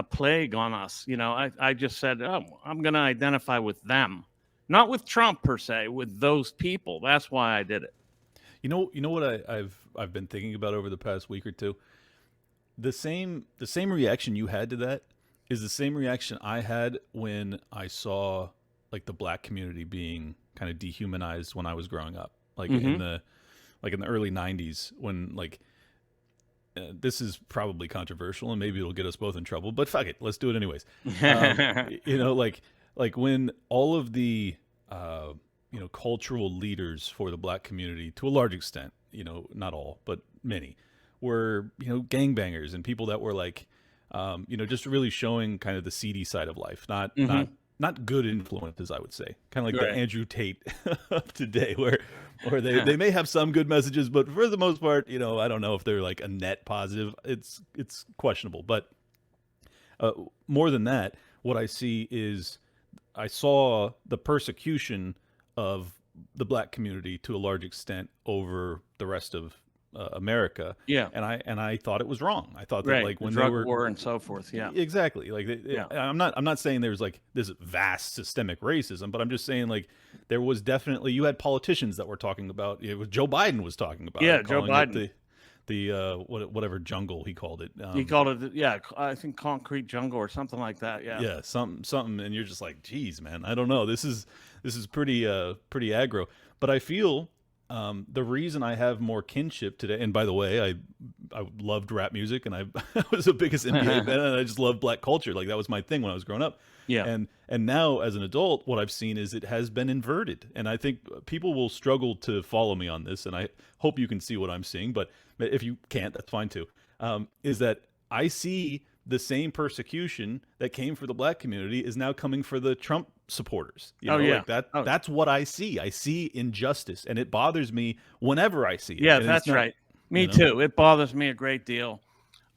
plague on us. I just said, oh, I'm going to identify with them, not with Trump per se, with those people. That's why I did it. You know what I've been thinking about over the past week or two? The same reaction you had to that is the same reaction I had when I saw like the black community being kind of dehumanized when I was growing up, like in the early 90s, when this is probably controversial and maybe it'll get us both in trouble, but fuck it, let's do it anyways. Like when all of the cultural leaders for the black community, to a large extent, not all, but many, were gangbangers and people that were like just really showing kind of the seedy side of life, not good influences, I would say, kind of like the Andrew Tate of today, where they may have some good messages, but for the most part, I don't know if they're like a net positive. It's questionable. But more than that, what I see is I saw the persecution of the black community to a large extent over the rest of America. Yeah. And I thought it was wrong. I thought that like when drug they were war and so forth. Yeah. Exactly. Like I'm not saying there's like this vast systemic racism, but I'm just saying like there was definitely, you had politicians that were talking about it. Was Joe Biden was talking about Joe Biden. The whatever jungle he called it. He called it I think concrete jungle or something like that. Yeah, something, and you're just like, geez, man, I don't know. This is pretty aggro. But I feel the reason I have more kinship today, and by the way, I loved rap music, and I was the biggest NBA fan, and I just loved black culture. Like that was my thing when I was growing up. Yeah. And now as an adult, what I've seen is it has been inverted, and I think people will struggle to follow me on this, and I hope you can see what I'm seeing. But if you can't, that's fine too. Is that I see the same persecution that came for the black community is now coming for the Trump supporters. That's what I see. I see injustice, and it bothers me whenever I see it. Yeah, that's right. Me too. It bothers me a great deal.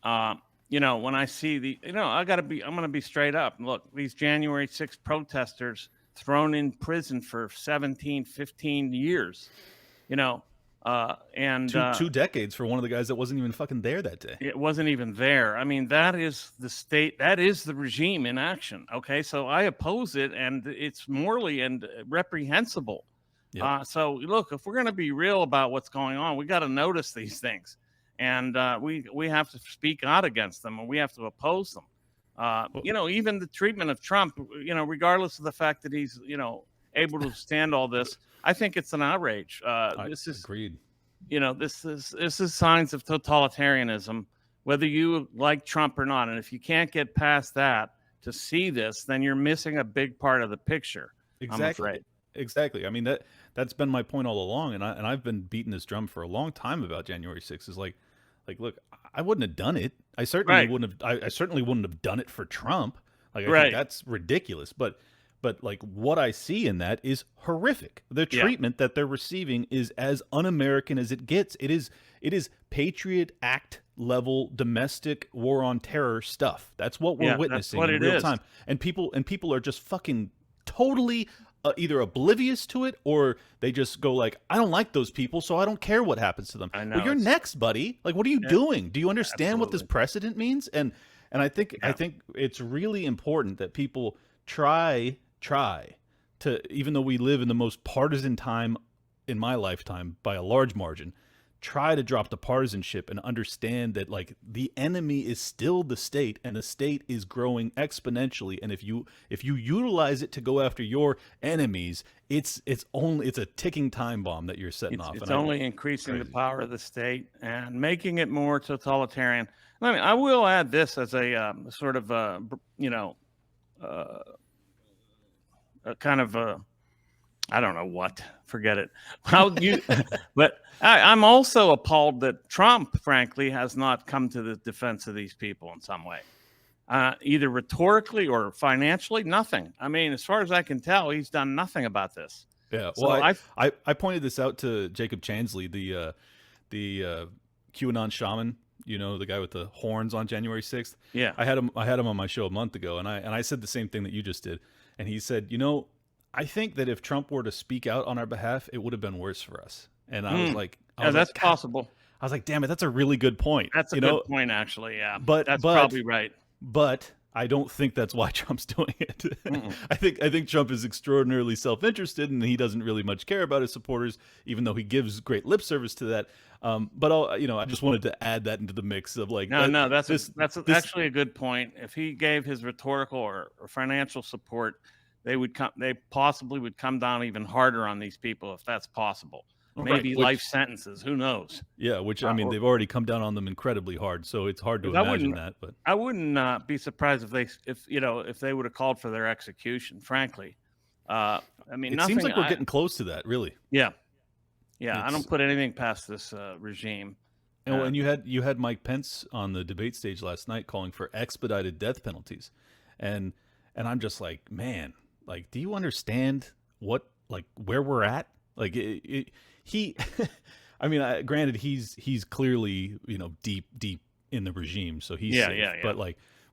When I see I'm going to be straight up. Look, these January 6th protesters thrown in prison for 17, 15 years, and 2 decades for one of the guys that wasn't even fucking there that day. It wasn't even there. I mean, that is the state, that is the regime in action. Okay. So I oppose it, and it's morally and reprehensible. Yep. So look, if we're going to be real about what's going on, we got to notice these things, and we have to speak out against them, and we have to oppose them. Even the treatment of Trump, regardless of the fact that he's, able to stand all this, I think it's an outrage. This is agreed. This is signs of totalitarianism, whether you like Trump or not. And if you can't get past that to see this, then you're missing a big part of the picture. Exactly. I'm afraid. Exactly. I mean, that's been my point all along, and I've been beating this drum for a long time about January 6th. Is like, look, I wouldn't have done it. I certainly wouldn't have. I certainly wouldn't have done it for Trump. Like, I think that's ridiculous. But like what I see in that is horrific. The treatment that they're receiving is as un-American as it gets. It is Patriot Act level domestic war on terror stuff. That's what we're witnessing in real time. And people are just fucking totally either oblivious to it, or they just go like, I don't like those people, so I don't care what happens to them. I Well, know you're it's next, buddy. Like, what are you doing? Do you understand what this absolutely. precedent means? And I think it's really important that people try to, even though we live in the most partisan time in my lifetime by a large margin, try to drop the partisanship and understand that like the enemy is still the state, and the state is growing exponentially, and if you utilize it to go after your enemies, it's a ticking time bomb that you're setting off. It's And only increasing the power of the state and making it more totalitarian. I mean, I will add this as a sort of uh, a kind of a, I don't know what, forget it. How you, but I'm also appalled that Trump, frankly, has not come to the defense of these people in some way, either rhetorically or financially. Nothing. I mean, as far as I can tell, he's done nothing about this. Yeah, So well, I pointed this out to Jacob Chansley, the QAnon shaman, you know, the guy with the horns on January 6th. Yeah. I had him on my show a month ago, and I said the same thing that you just did, and he said, you know, I think that if Trump were to speak out on our behalf, it would have been worse for us. And I was like, that's possible. I was like, damn it, that's a really good point. That's a good point, actually. Yeah, but that's probably right. But I don't think that's why Trump's doing it. I think Trump is extraordinarily self-interested, and he doesn't really much care about his supporters, even though he gives great lip service to that. But I just wanted to add that into the mix of like, that's actually a good point. If he gave his rhetorical or financial support, they possibly would come down even harder on these people, if that's possible. Maybe life sentences. Who knows? Yeah, which I mean, they've already come down on them incredibly hard, so it's hard to imagine that. But I wouldn't be surprised if they would have called for their execution. Frankly, I mean, it seems like we're getting close to that, really. Yeah. I don't put anything past this regime. And you had Mike Pence on the debate stage last night calling for expedited death penalties, and I'm just like, man, like, do you understand where we're at? Like he, I mean, granted, he's clearly, you know, deep in the regime, so he's safe. Yeah. But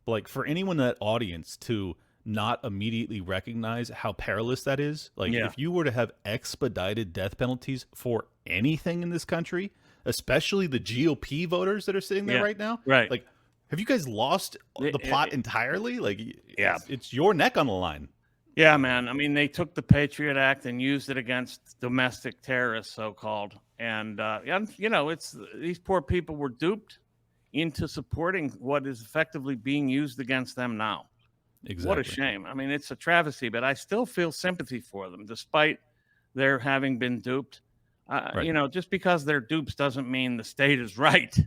like for anyone in that audience to not immediately recognize how perilous that is, like if you were to have expedited death penalties for anything in this country, especially the GOP voters that are sitting there right now, right? Like, have you guys lost the plot entirely? Like, it's your neck on the line. Yeah, man. I mean, they took the Patriot Act and used it against domestic terrorists, so-called. And, you know, these poor people were duped into supporting what is effectively being used against them now. Exactly. What a shame. I mean, it's a travesty, but I still feel sympathy for them, despite their having been duped. You know, just because they're dupes doesn't mean the state is right,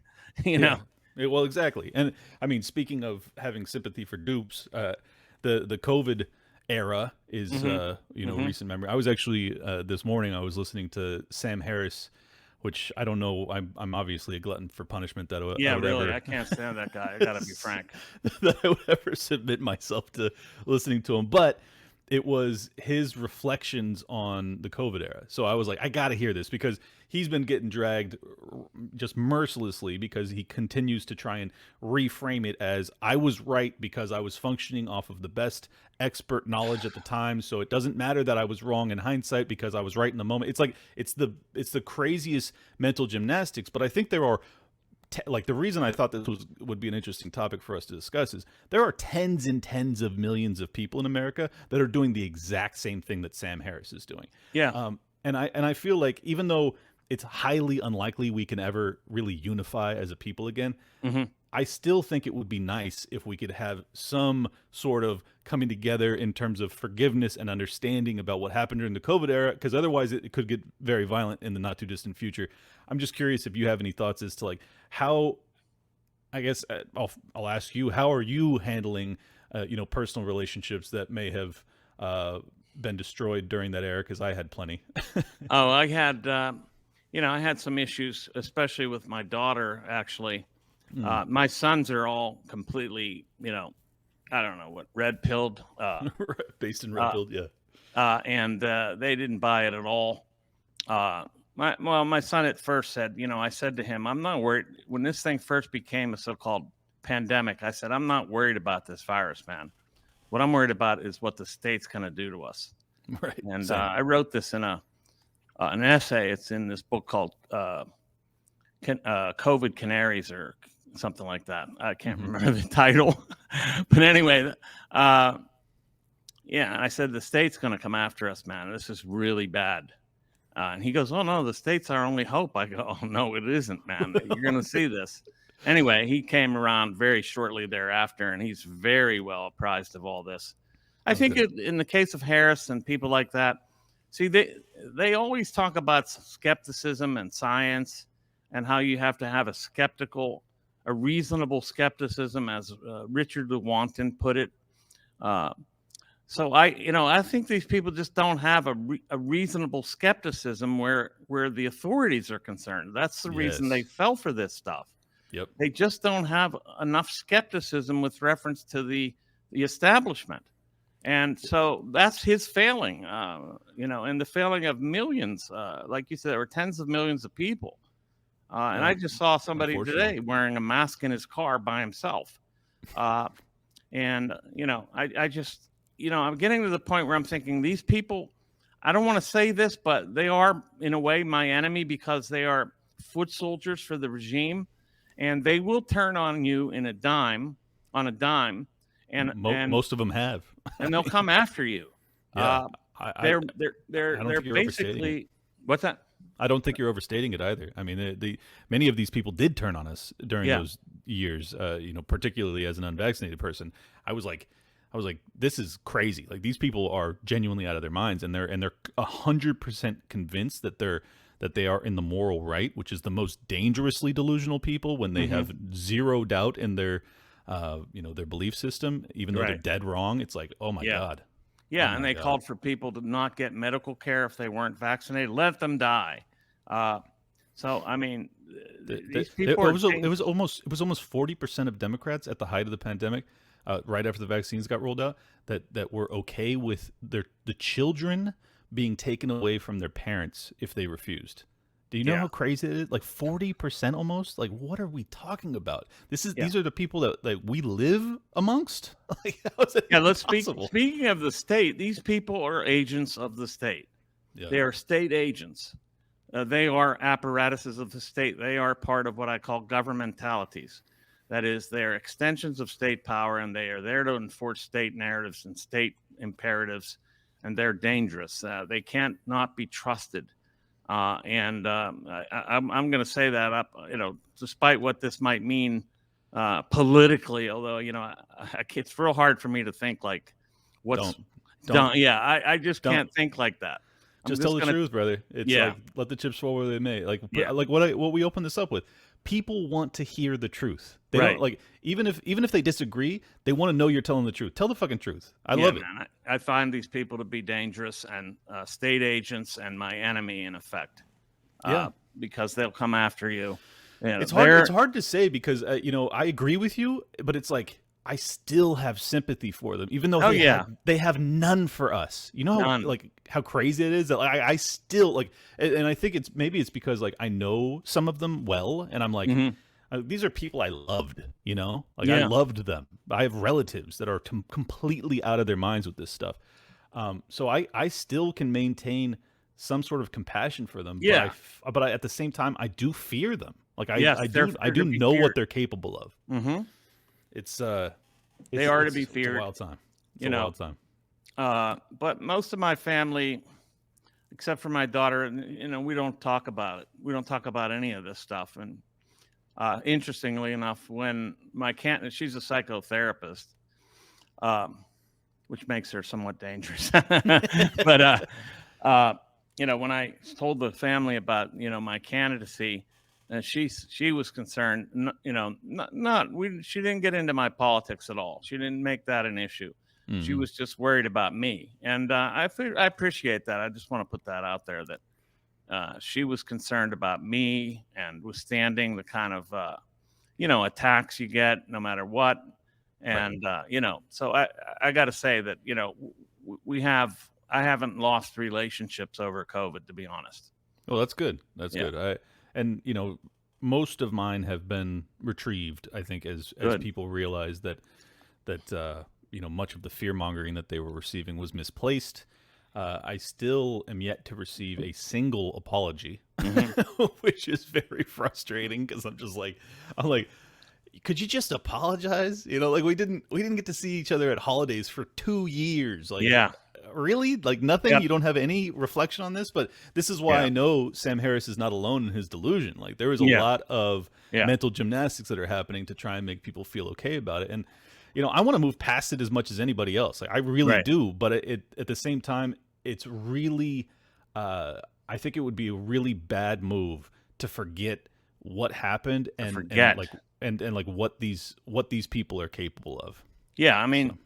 you know? Well, exactly. And, I mean, speaking of having sympathy for dupes, the COVID era is recent memory. I was actually this morning I was listening to Sam Harris, which I don't know, I'm obviously a glutton for punishment that I can't stand that guy. I gotta be frank. That I would ever submit myself to listening to him, but it was his reflections on the COVID era. So I was like, I gotta hear this, because he's been getting dragged just mercilessly because he continues to try and reframe it as, I was right because I was functioning off of the best expert knowledge at the time, so it doesn't matter that I was wrong in hindsight because I was right in the moment. It's like it's the craziest mental gymnastics. But I think there are like, the reason I thought this would be an interesting topic for us to discuss is there are tens and tens of millions of people in America that are doing the exact same thing that Sam Harris is doing. Yeah. And I feel like, even though it's highly unlikely we can ever really unify as a people again, I still think it would be nice if we could have some sort of coming together in terms of forgiveness and understanding about what happened during the COVID era, because otherwise it could get very violent in the not too distant future. I'm just curious if you have any thoughts as to like how, I guess I'll ask you, how are you handling personal relationships that may have been destroyed during that era? Because I had plenty. I had I had some issues, especially with my daughter, actually. My sons are all completely, I don't know what, red-pilled. Based in red-pilled, yeah. And they didn't buy it at all. My son at first said, I said to him, I'm not worried. When this thing first became a so-called pandemic, I said, I'm not worried about this virus, man. What I'm worried about is what the state's going to do to us. Right. And Same. I wrote this in an essay. It's in this book called COVID Canaries or something like that. I can't remember the title, but anyway, yeah. I said the state's going to come after us, man. This is really bad. And he goes, "Oh no, the state's our only hope." I go, "Oh no, it isn't, man. You're going to see this." Anyway, he came around very shortly thereafter, and he's very well apprised of all this. I think in the case of Harris and people like that, see, they always talk about skepticism and science and how you have to have a reasonable skepticism, as Richard Lewontin put it. So I think these people just don't have a reasonable skepticism where the authorities are concerned. That's the reason they fell for this stuff. Yep. They just don't have enough skepticism with reference to the establishment. And so that's his failing, and the failing of millions, like you said, or tens of millions of people. And I just saw somebody today wearing a mask in his car by himself. And, I just, I'm getting to the point where I'm thinking these people, I don't want to say this, but they are in a way my enemy because they are foot soldiers for the regime, and they will turn on you on a dime. And most of them have, and they'll come after you. Yeah, they're basically, what's that? I don't think you're overstating it either. I mean, many of these people did turn on us during those years. Particularly as an unvaccinated person, I was like, this is crazy. Like, these people are genuinely out of their minds, and they're 100% convinced that they are in the moral right, which is the most dangerously delusional people when they have zero doubt in their their belief system, even though they're dead wrong. It's like, oh my God. Yeah, and they called for people to not get medical care if they weren't vaccinated. Let them die. So I mean, these people. It was almost 40% of Democrats at the height of the pandemic, right after the vaccines got rolled out, that were okay with the children being taken away from their parents if they refused. Do you know how crazy it is? Like 40% almost. Like, what are we talking about? These are the people that we live amongst. Like, how is it let's possible? Speaking of the state, these people are agents of the state. Yeah. They are state agents. They are apparatuses of the state. They are part of what I call governmentalities. That is, they are extensions of state power, and they are there to enforce state narratives and state imperatives, and they're dangerous. They can't not be trusted. I'm going to say that up, despite what this might mean politically, although, it's real hard for me to think like what's done. Yeah, I just can't think like that. Just tell the truth, brother. It's like, let the chips fall where they may. Like what we opened this up with. People want to hear the truth. They don't, like, even if they disagree, they want to know you're telling the truth. Tell the fucking truth. I love it. Man, I find these people to be dangerous and state agents and my enemy in effect. Because they'll come after you. It's hard to say because I agree with you, but it's like I still have sympathy for them, even though they have none for us. You know how crazy it is that I still like, and I think it's because like I know some of them well, and I'm like, these are people I loved. I loved them. I have relatives that are completely out of their minds with this stuff. So I still can maintain some sort of compassion for them. But at the same time, I do fear them. Like I do know what they're capable of. Mm-hmm. They are to be feared. It's a wild time. A wild time. But most of my family, except for my daughter, we don't talk about it. We don't talk about any of this stuff. And interestingly enough, when she's a psychotherapist, which makes her somewhat dangerous. But when I told the family about my candidacy. And she was concerned, she didn't get into my politics at all. She didn't make that an issue. Mm-hmm. She was just worried about me. And I appreciate that. I just want to put that out there that she was concerned about me and withstanding the kind of, attacks you get no matter what. And, so I got to say that, I haven't lost relationships over COVID, to be honest. Well, that's good. That's good. And, most of mine have been retrieved, I think, as people realize that much of the fear mongering that they were receiving was misplaced. I still am yet to receive a single apology, Hmm. which is very frustrating because I'm like, could you just apologize? You know, like we didn't get to see each other at holidays for 2 years. Like, Yeah. really? Like nothing? Yep. You don't have any reflection on this? But this is why Yeah. I know Sam Harris is not alone in his delusion. Like there is a Yeah. lot of Yeah. mental gymnastics that are happening to try and make people feel okay about it. And I want to move past it as much as anybody else. Like I really Right. do, but it at the same time, it's really I think it would be a really bad move to forget what happened To and forget. like and like what these people are capable of. Yeah. I So mean,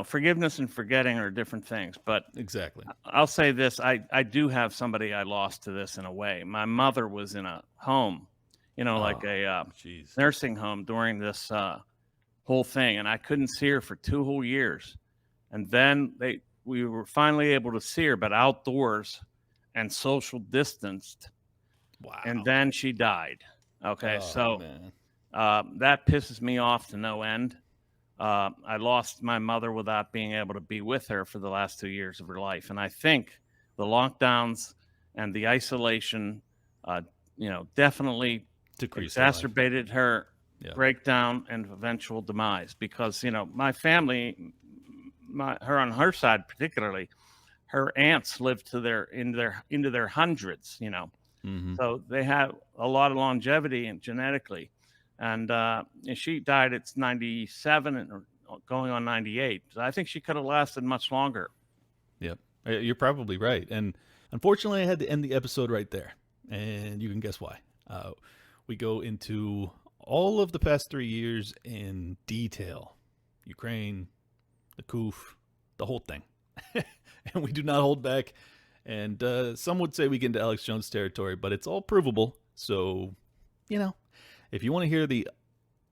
forgiveness and forgetting are different things, but exactly. I'll say this. I do have somebody I lost to this in a way. My mother was in a home, like Oh, a jeez. nursing home during this whole thing, and I couldn't see her for 2 whole years. And then we were finally able to see her, but outdoors and social distanced. And Wow. then she died. Okay, Oh so man. that pisses me off to no end. I lost my mother without being able to be with her for the last 2 years of her life, and I think the lockdowns and the isolation, definitely Decrease her life. exacerbated her Yeah. breakdown and eventual demise. Because my family, her on her side particularly, her aunts lived to into their hundreds. Mm-hmm. So they had a lot of longevity and genetically. And she died at 97 and going on 98. So I think she could have lasted much longer. Yep. You're probably right. And unfortunately, I had to end the episode right there. And you can guess why. We go into all of the past 3 years in detail: Ukraine, the coup, the whole thing. And we do not hold back. And some would say we get into Alex Jones territory, but it's all provable. So, if you want to hear the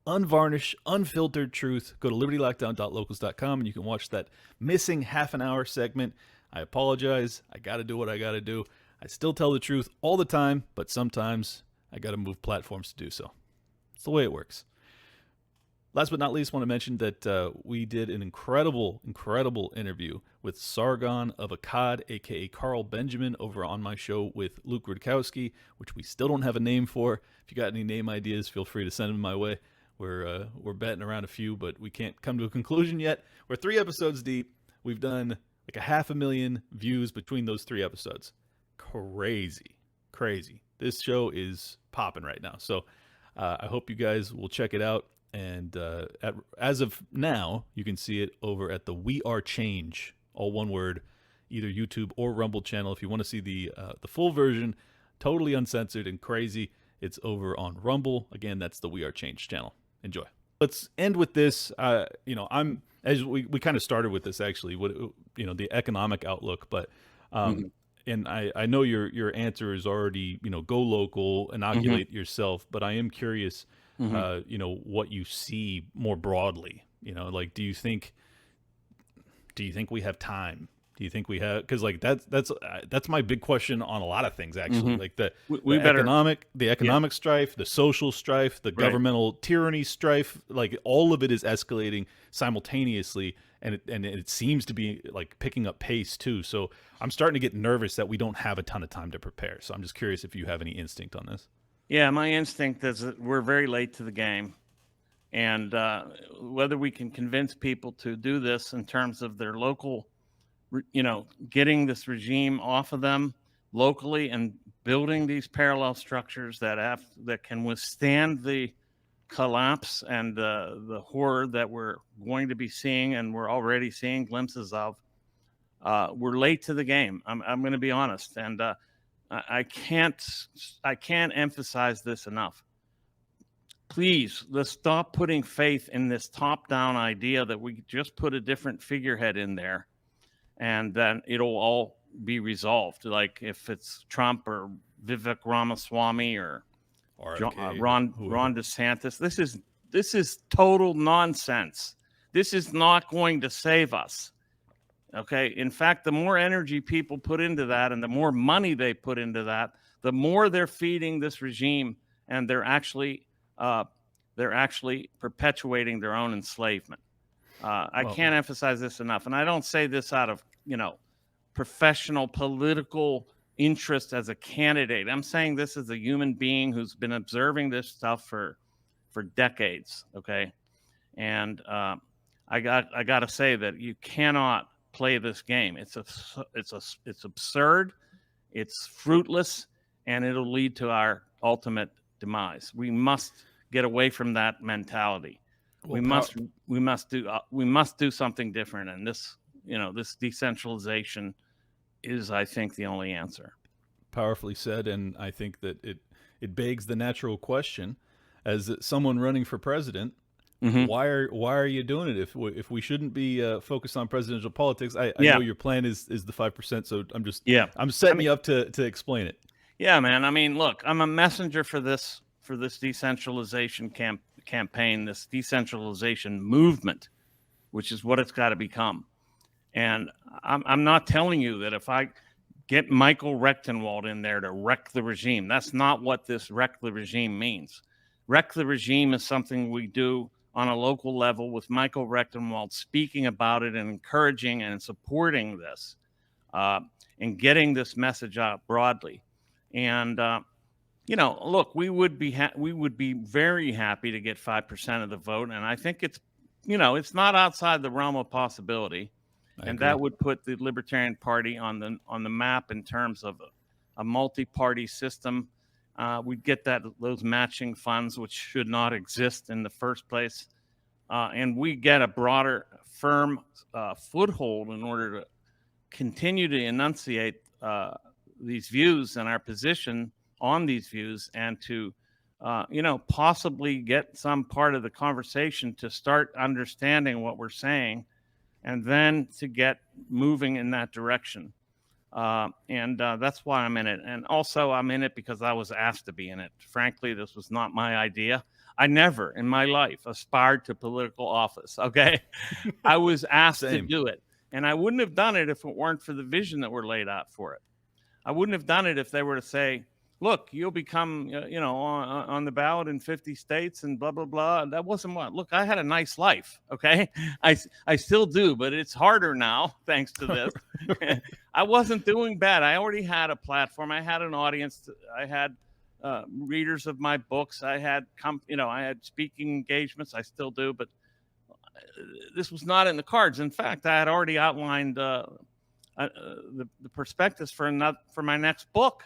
unvarnished, unfiltered truth, go to libertylockdown.locals.com and you can watch that missing half an hour segment. I apologize. I got to do what I got to do. I still tell the truth all the time, but sometimes I got to move platforms to do so. It's the way it works. Last but not least, I want to mention that we did an incredible interview with Sargon of Akkad, aka Carl Benjamin, over on my show with Luke Rudkowski, which we still don't have a name for. If you got any name ideas, feel free to send them my way. We're batting around a few, but we can't come to a conclusion yet. We're 3 episodes deep. We've done like 500,000 views between those 3 episodes. Crazy. This show is popping right now. So I hope you guys will check it out. And as of now, you can see it over at the We Are Change, all one word, either YouTube or Rumble channel. If you want to see the full version, totally uncensored and crazy, it's over on Rumble. Again, that's the We Are Change channel. Enjoy. Let's end with this. I'm as we kind of started with this actually. What the economic outlook, but and I know your answer is already go local, inoculate yourself. But I am curious. What you see more broadly, like, do you think we have time? Do you think we have, because like that's my big question on a lot of things actually, like the better, economic strife, the social strife, the governmental tyranny strife, like all of it is escalating simultaneously, and it seems to be like picking up pace too. So I'm starting to get nervous that we don't have a ton of time to prepare. So I'm just curious if you have any instinct on this. Yeah, my instinct is that we're very late to the game. And whether we can convince people to do this in terms of their local, getting this regime off of them locally and building these parallel structures that can withstand the collapse and the horror that we're going to be seeing and we're already seeing glimpses of. We're late to the game. I'm going to be honest. And I can't emphasize this enough. Please, let's stop putting faith in this top-down idea that we just put a different figurehead in there and then it'll all be resolved. Like if it's Trump or Vivek Ramaswamy or Ron DeSantis, this is total nonsense. This is not going to save us. Okay. In fact, the more energy people put into that and the more money they put into that, the more they're feeding this regime, and they're actually perpetuating their own enslavement. I can't emphasize this enough. And I don't say this out of, professional political interest as a candidate. I'm saying this as a human being who's been observing this stuff for decades. Okay, and I got to say that you cannot play this game. It's absurd. It's fruitless, and it'll lead to our ultimate demise. We must get away from that mentality. Well, we must do something different, and this this decentralization is, I think, the only answer. Powerfully said, and I think that it begs the natural question, as someone running for president, why are you doing it if we shouldn't be focused on presidential politics? I know your plan is the 5%, so I'm setting you up to explain it. Yeah, man. I mean, look, I'm a messenger for this decentralization campaign, this decentralization movement, which is what it's got to become. And I'm not telling you that if I get Michael Rectenwald in there to wreck the regime, that's not what this wreck the regime means. Wreck the regime is something we do on a local level with Michael Rectenwald speaking about it and encouraging and supporting this and getting this message out broadly. And, look, we would be very happy to get 5% of the vote. And I think it's not outside the realm of possibility. And that would put the Libertarian Party on the map in terms of a multi-party system. We'd get those matching funds, which should not exist in the first place, and we get a broader, firm foothold in order to continue to enunciate these views and our position on these views, and to possibly get some part of the conversation to start understanding what we're saying, and then to get moving in that direction. That's why I'm in it. And also I'm in it because I was asked to be in it. Frankly, this was not my idea. I never in my life aspired to political office. Okay. I was asked to do it, and I wouldn't have done it if it weren't for the vision that were laid out for it. I wouldn't have done it if they were to say, look, you'll become, on the ballot in 50 states and blah, blah, blah. That wasn't what, look, I had a nice life. Okay. I still do, but it's harder now, thanks to this. I wasn't doing bad. I already had a platform. I had an audience. I had readers of my books. I had, I had speaking engagements. I still do, but this was not in the cards. In fact, I had already outlined the prospectus for my next book.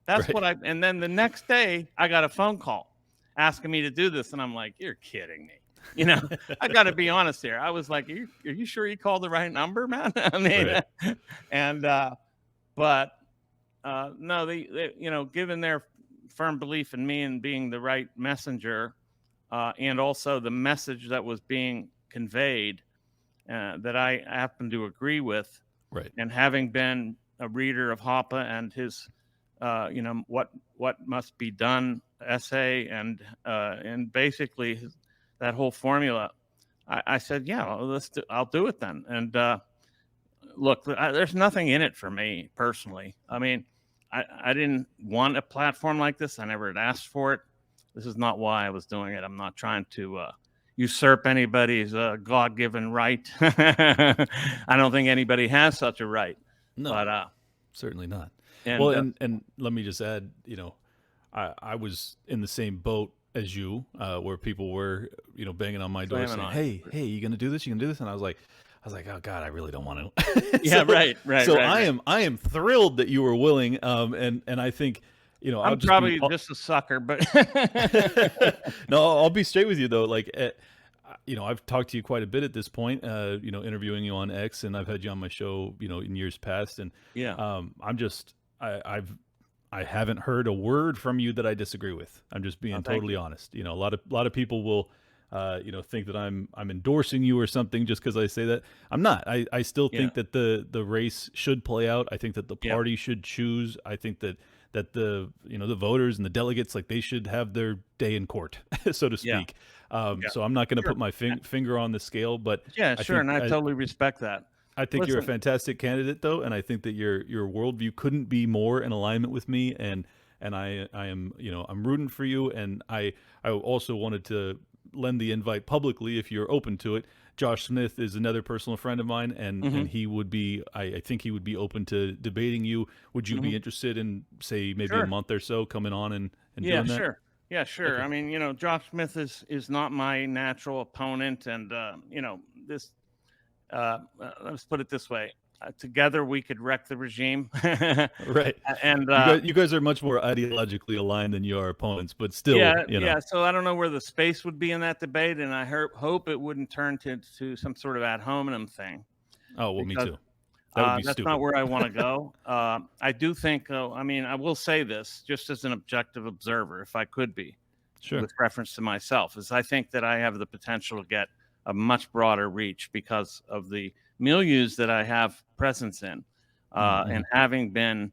That's right. And then the next day I got a phone call asking me to do this. And I'm like, you're kidding me. I got to be honest here. I was like, are you sure you called the right number, man? I mean, right. And, no, they, given their firm belief in me and being the right messenger, and also the message that was being conveyed, that I happen to agree with. Right. And having been a reader of Hoppe and his, what must be done essay, and basically that whole formula, I said, yeah, I'll do it then. And look, there's nothing in it for me personally. I mean, I didn't want a platform like this. I never had asked for it. This is not why I was doing it. I'm not trying to usurp anybody's God-given right. I don't think anybody has such a right. No, but certainly not. And let me just add, I was in the same boat as you, where people were, banging on my door saying, hey, you going to do this? You going to do this? And I was like, oh God, I really don't want to. Yeah, right. So right. I am thrilled that you were willing. And I think, I'm probably just a sucker, but no, I'll be straight with you though. Like, I've talked to you quite a bit at this point, interviewing you on X, and I've had you on my show, in years past. And I haven't heard a word from you that I disagree with. I'm just being totally honest. A lot of people will, think that I'm endorsing you or something just because I say that. I'm not. I still think that the race should play out. I think that the party should choose. I think that the the voters and the delegates, like, they should have their day in court, so to speak. So I'm not going to put my finger on the scale, but I totally respect that. I think you're a fantastic candidate, though, and I think that your worldview couldn't be more in alignment with me, and I am I'm rooting for you, and I also wanted to lend the invite publicly if you're open to it. Josh Smith is another personal friend of mine, and he would be, I think he would be open to debating you. Would you be interested in, say, maybe a Sure. month or so coming on and Yeah, doing that? sure. Yeah, sure. Okay. I mean, Josh Smith is not my natural opponent, and this. Let's put it this way: together we could wreck the regime. Right. And You guys are much more ideologically aligned than you are opponents, but still, yeah, yeah. So I don't know where the space would be in that debate, and I hope it wouldn't turn to some sort of ad hominem thing, Oh, well, me because too. That would be that's stupid. not where I want to go. I do think, I mean, I will say this just as an objective observer, if I could be, Sure. with reference to myself, is I think that I have the potential to get a much broader reach because of the milieus that I have presence in, and having been,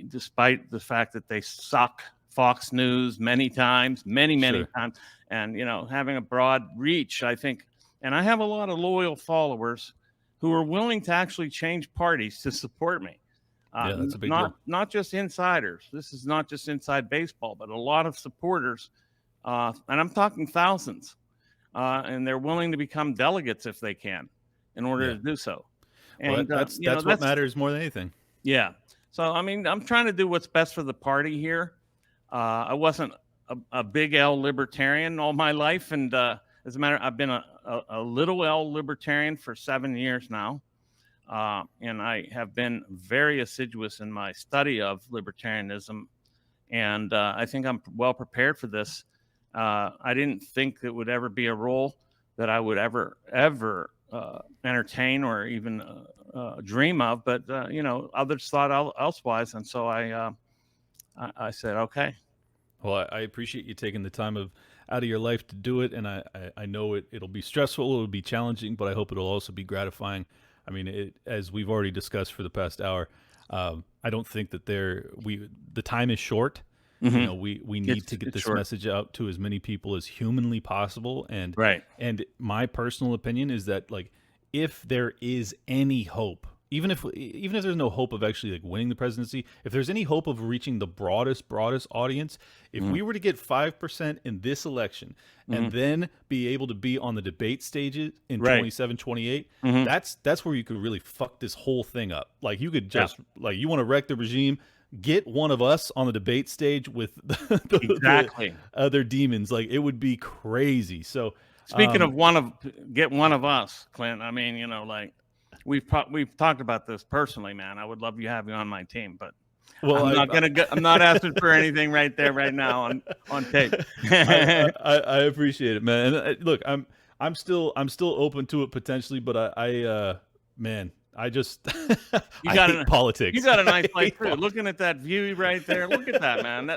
despite the fact that they suck Fox News many times, many Sure. times, and having a broad reach, I think, and I have a lot of loyal followers who are willing to actually change parties to support me. Yeah, that's a big Not deal. not just insiders. This is not just inside baseball, but a lot of supporters, and I'm talking thousands, and they're willing to become delegates if they can, in order Yeah. to do so. Well, And that's what matters more than anything. yeah. So I mean, I'm trying to do what's best for the party here. I wasn't a big L libertarian all my life, and as a matter, I've been a little L libertarian for 7 years now. And I have been very assiduous in my study of libertarianism, and I think I'm well prepared for this. I didn't think it would ever be a role that I would ever entertain or even dream of, but others thought elsewise, and so I said okay. Well, I appreciate you taking the time out of your life to do it, and I know it'll be stressful, it'll be challenging, but I hope it'll also be gratifying. I mean, as we've already discussed for the past hour, I don't think that the time is short. We need to get this short. message out to as many people as humanly possible, and Right. my personal opinion is that, like, if there is any hope, even if there's no hope of actually, like, winning the presidency, if there's any hope of reaching the broadest audience, if we were to get 5% in this election and then be able to be on the debate stages in Right. 27, 28, that's where you could really fuck this whole thing up. Like, you could just, like, you want to wreck the regime, get one of us on the debate stage with Exactly. the other demons. Like, it would be crazy. So Speaking of get one of us, Clint. I mean, like we've talked about this personally, man. I would love you have you on my team, but well, I'm not asking for anything right there, right now on tape. I appreciate it, man. And look, I'm still open to it potentially, but man, I just I hate politics. You got a nice I life hate too. Looking at that view right there, look at that, man.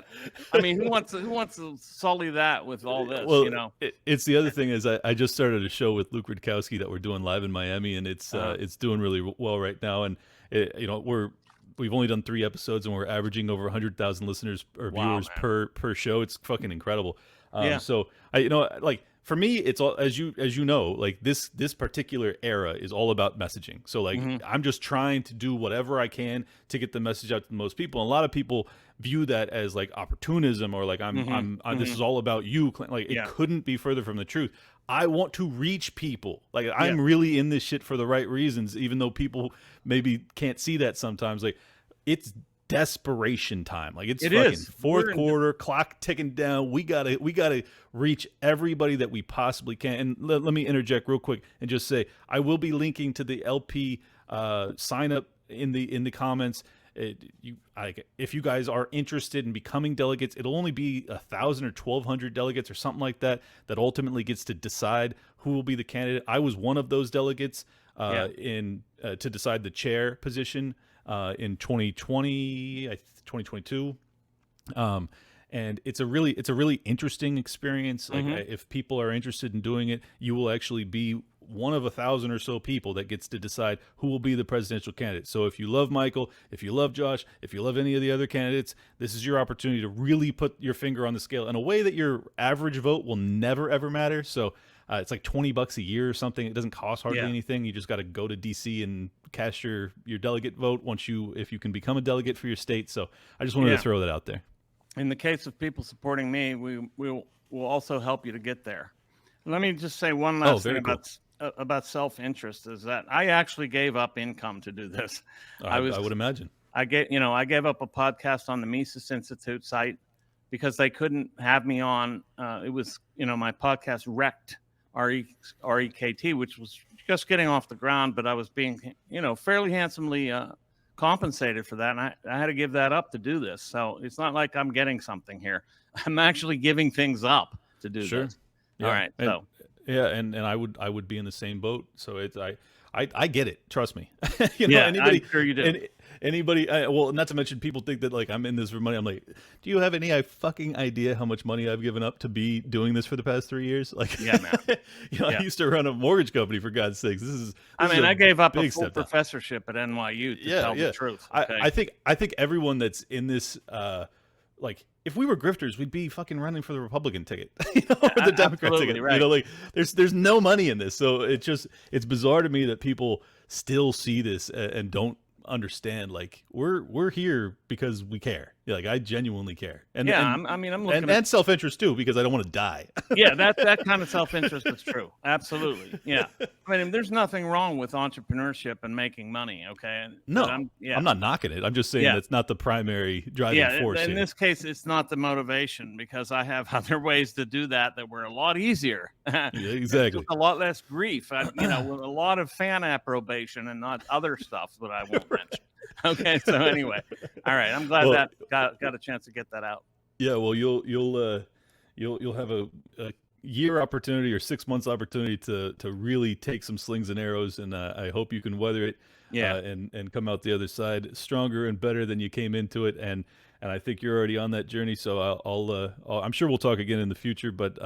I mean, who wants to sully that with all this? Well, it's the other thing is I just started a show with Luke Rutkowski that we're doing live in Miami, and it's doing really well right now. And we've only done 3 episodes, and we're averaging over 100,000 listeners or viewers per show. It's fucking incredible. Yeah. So like, for me, it's all, as you know, like, this particular era is all about messaging. So, like, I'm just trying to do whatever I can to get the message out to the most people. And a lot of people view that as, like, opportunism, or like this is all about you. Like, it couldn't be further from the truth. I want to reach people. Like, I'm really in this shit for the right reasons, even though people maybe can't see that sometimes. Like, it's desperation time. Like, it's fucking fourth quarter, clock ticking down. We gotta reach everybody that we possibly can. And let me interject real quick and just say, I will be linking to the LP sign up in the comments. If you guys are interested in becoming delegates, it'll only be 1,000 or 1,200 delegates or something like that ultimately gets to decide who will be the candidate. I was one of those delegates to decide the chair position in 2020, 2022. And it's a really interesting experience. Like, if people are interested in doing it, you will actually be one of 1,000 or so people that gets to decide who will be the presidential candidate. So if you love Michael, if you love Josh, if you love any of the other candidates, this is your opportunity to really put your finger on the scale in a way that your average vote will never ever matter. So it's like $20 a year or something. It doesn't cost hardly anything. You just got to go to DC and cast your delegate vote if you can become a delegate for your state. So I just wanted to throw that out there. in the case of people supporting me, we'll also help you to get there. Let me just say one last thing cool. about self-interest is that I actually gave up income to do this. I would imagine. I gave up a podcast on the Mises Institute site because they couldn't have me on. It was, my podcast Rekt, REKT, which was just getting off the ground, but I was being, fairly handsomely compensated for that. And I had to give that up to do this. So it's not like I'm getting something here. I'm actually giving things up to do this. Yeah. All right. And I would be in the same boat. So I get it. Trust me. I'm sure you do. Anybody, well, not to mention people think that like I'm in this for money. I'm like, do you have any fucking idea how much money I've given up to be doing this for the past 3 years? Like, yeah, man. I used to run a mortgage company, for God's sakes. I gave up a full professorship at NYU to tell the truth. Okay? I think everyone that's in this, like, if we were grifters, we'd be fucking running for the Republican ticket, or the Democrat ticket. Right. Like there's no money in this, so it's bizarre to me that people still see this and don't understand. Like we're here because we care. Like I genuinely care, I'm looking and self-interest too, because I don't want to die. Yeah, that kind of self-interest is true. Absolutely. Yeah. I mean, there's nothing wrong with entrepreneurship and making money. Okay. No, I'm not knocking it. I'm just saying that's not the primary driving force. In this case, it's not the motivation, because I have other ways to do that were a lot easier. Yeah, exactly. A lot less grief. With a lot of fan approbation and not other stuff that I won't mention. Okay, so anyway, all right. I'm glad that got a chance to get that out. Yeah, well, you'll have a year opportunity or 6 months opportunity to really take some slings and arrows, and I hope you can weather it. Yeah, and come out the other side stronger and better than you came into it, and I think you're already on that journey. So I'm sure we'll talk again in the future, but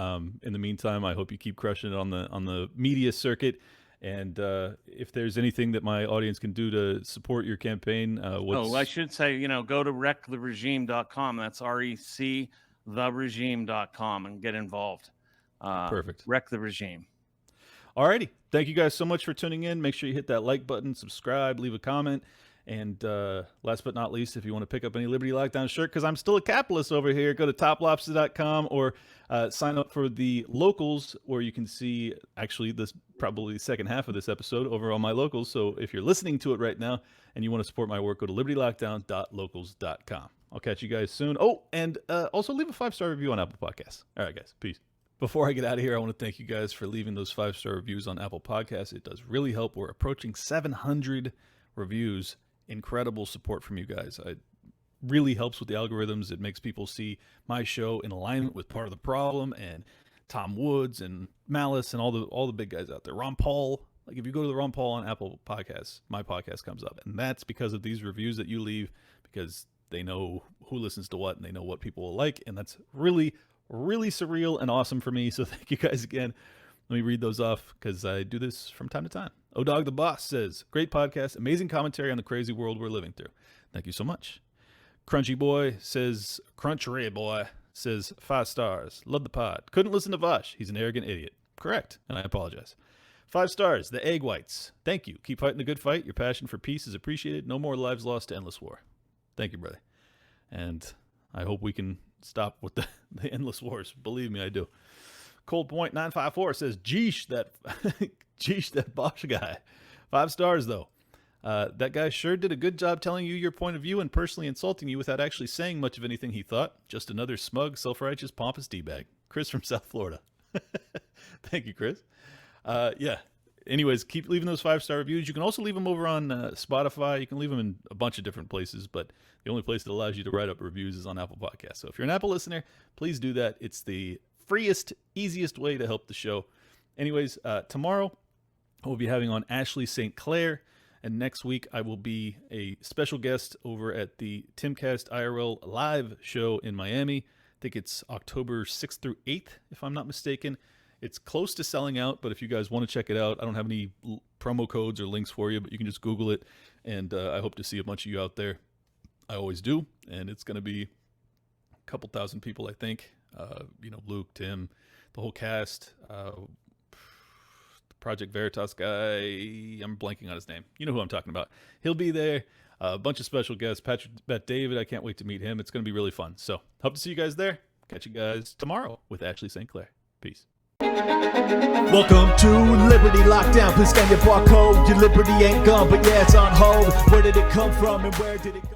in the meantime, I hope you keep crushing it on the media circuit. And if there's anything that my audience can do to support your campaign, I should say, go to rectheregime.com. That's REC theregime.com and get involved. Perfect. Wreck the Regime. Alrighty. Thank you guys so much for tuning in. Make sure you hit that like button, subscribe, leave a comment. And last but not least, if you want to pick up any Liberty Lockdown shirt, because I'm still a capitalist over here, go to toplobster.com or sign up for the locals, where you can see actually this probably the second half of this episode over on my locals. So if you're listening to it right now and you want to support my work, go to libertylockdown.locals.com. I'll catch you guys soon. Oh, and also leave a 5-star review on Apple Podcasts. All right, guys. Peace. Before I get out of here, I want to thank you guys for leaving those 5-star reviews on Apple Podcasts. It does really help. We're approaching 700 reviews. Incredible support from you guys. It really helps with the algorithms. It makes people see my show in alignment with Part of the Problem and Tom Woods and Malice and all the big guys out there. Ron Paul. Like if you go to the Ron Paul on Apple Podcasts, my podcast comes up. And that's because of these reviews that you leave, because they know who listens to what and they know what people will like. And that's really, really surreal and awesome for me. So thank you guys again. Let me read those off because I do this from time to time. O-Dog the Boss says, great podcast, amazing commentary on the crazy world we're living through. Thank you so much. Crunchy Boy says, 5 stars. Love the pod. Couldn't listen to Vosh. He's an arrogant idiot. Correct, and I apologize. 5 stars. The Egg Whites. Thank you. Keep fighting the good fight. Your passion for peace is appreciated. No more lives lost to endless war. Thank you, brother. And I hope we can stop with the endless wars. Believe me, I do. Cold Point 954 says, Geesh, that Bosch guy. 5 stars, though. That guy sure did a good job telling you your point of view and personally insulting you without actually saying much of anything he thought. Just another smug, self-righteous, pompous D-bag. Chris from South Florida. Thank you, Chris. Yeah. Anyways, keep leaving those 5-star reviews. You can also leave them over on Spotify. You can leave them in a bunch of different places, but the only place that allows you to write up reviews is on Apple Podcasts. So if you're an Apple listener, please do that. It's the freest, easiest way to help the show. Anyways, tomorrow we'll be having on Ashley St. Clair, and next week I will be a special guest over at the Timcast IRL live show in Miami. I think it's October 6th through 8th, if I'm not mistaken. It's close to selling out, but if you guys want to check it out, I don't have any promo codes or links for you, but you can just Google it, and I hope to see a bunch of you out there. I always do, and it's going to be a couple thousand people, I think. Luke, Tim, the whole cast, Project Veritas guy. I'm blanking on his name. You know who I'm talking about. He'll be there. A bunch of special guests. Patrick Bet David. I can't wait to meet him. It's going to be really fun. So hope to see you guys there. Catch you guys tomorrow with Ashley St. Clair. Peace. Welcome to Liberty Lockdown. Please scan your barcode. Your liberty ain't gone, but yeah, it's on hold. Where did it come from and where did it go?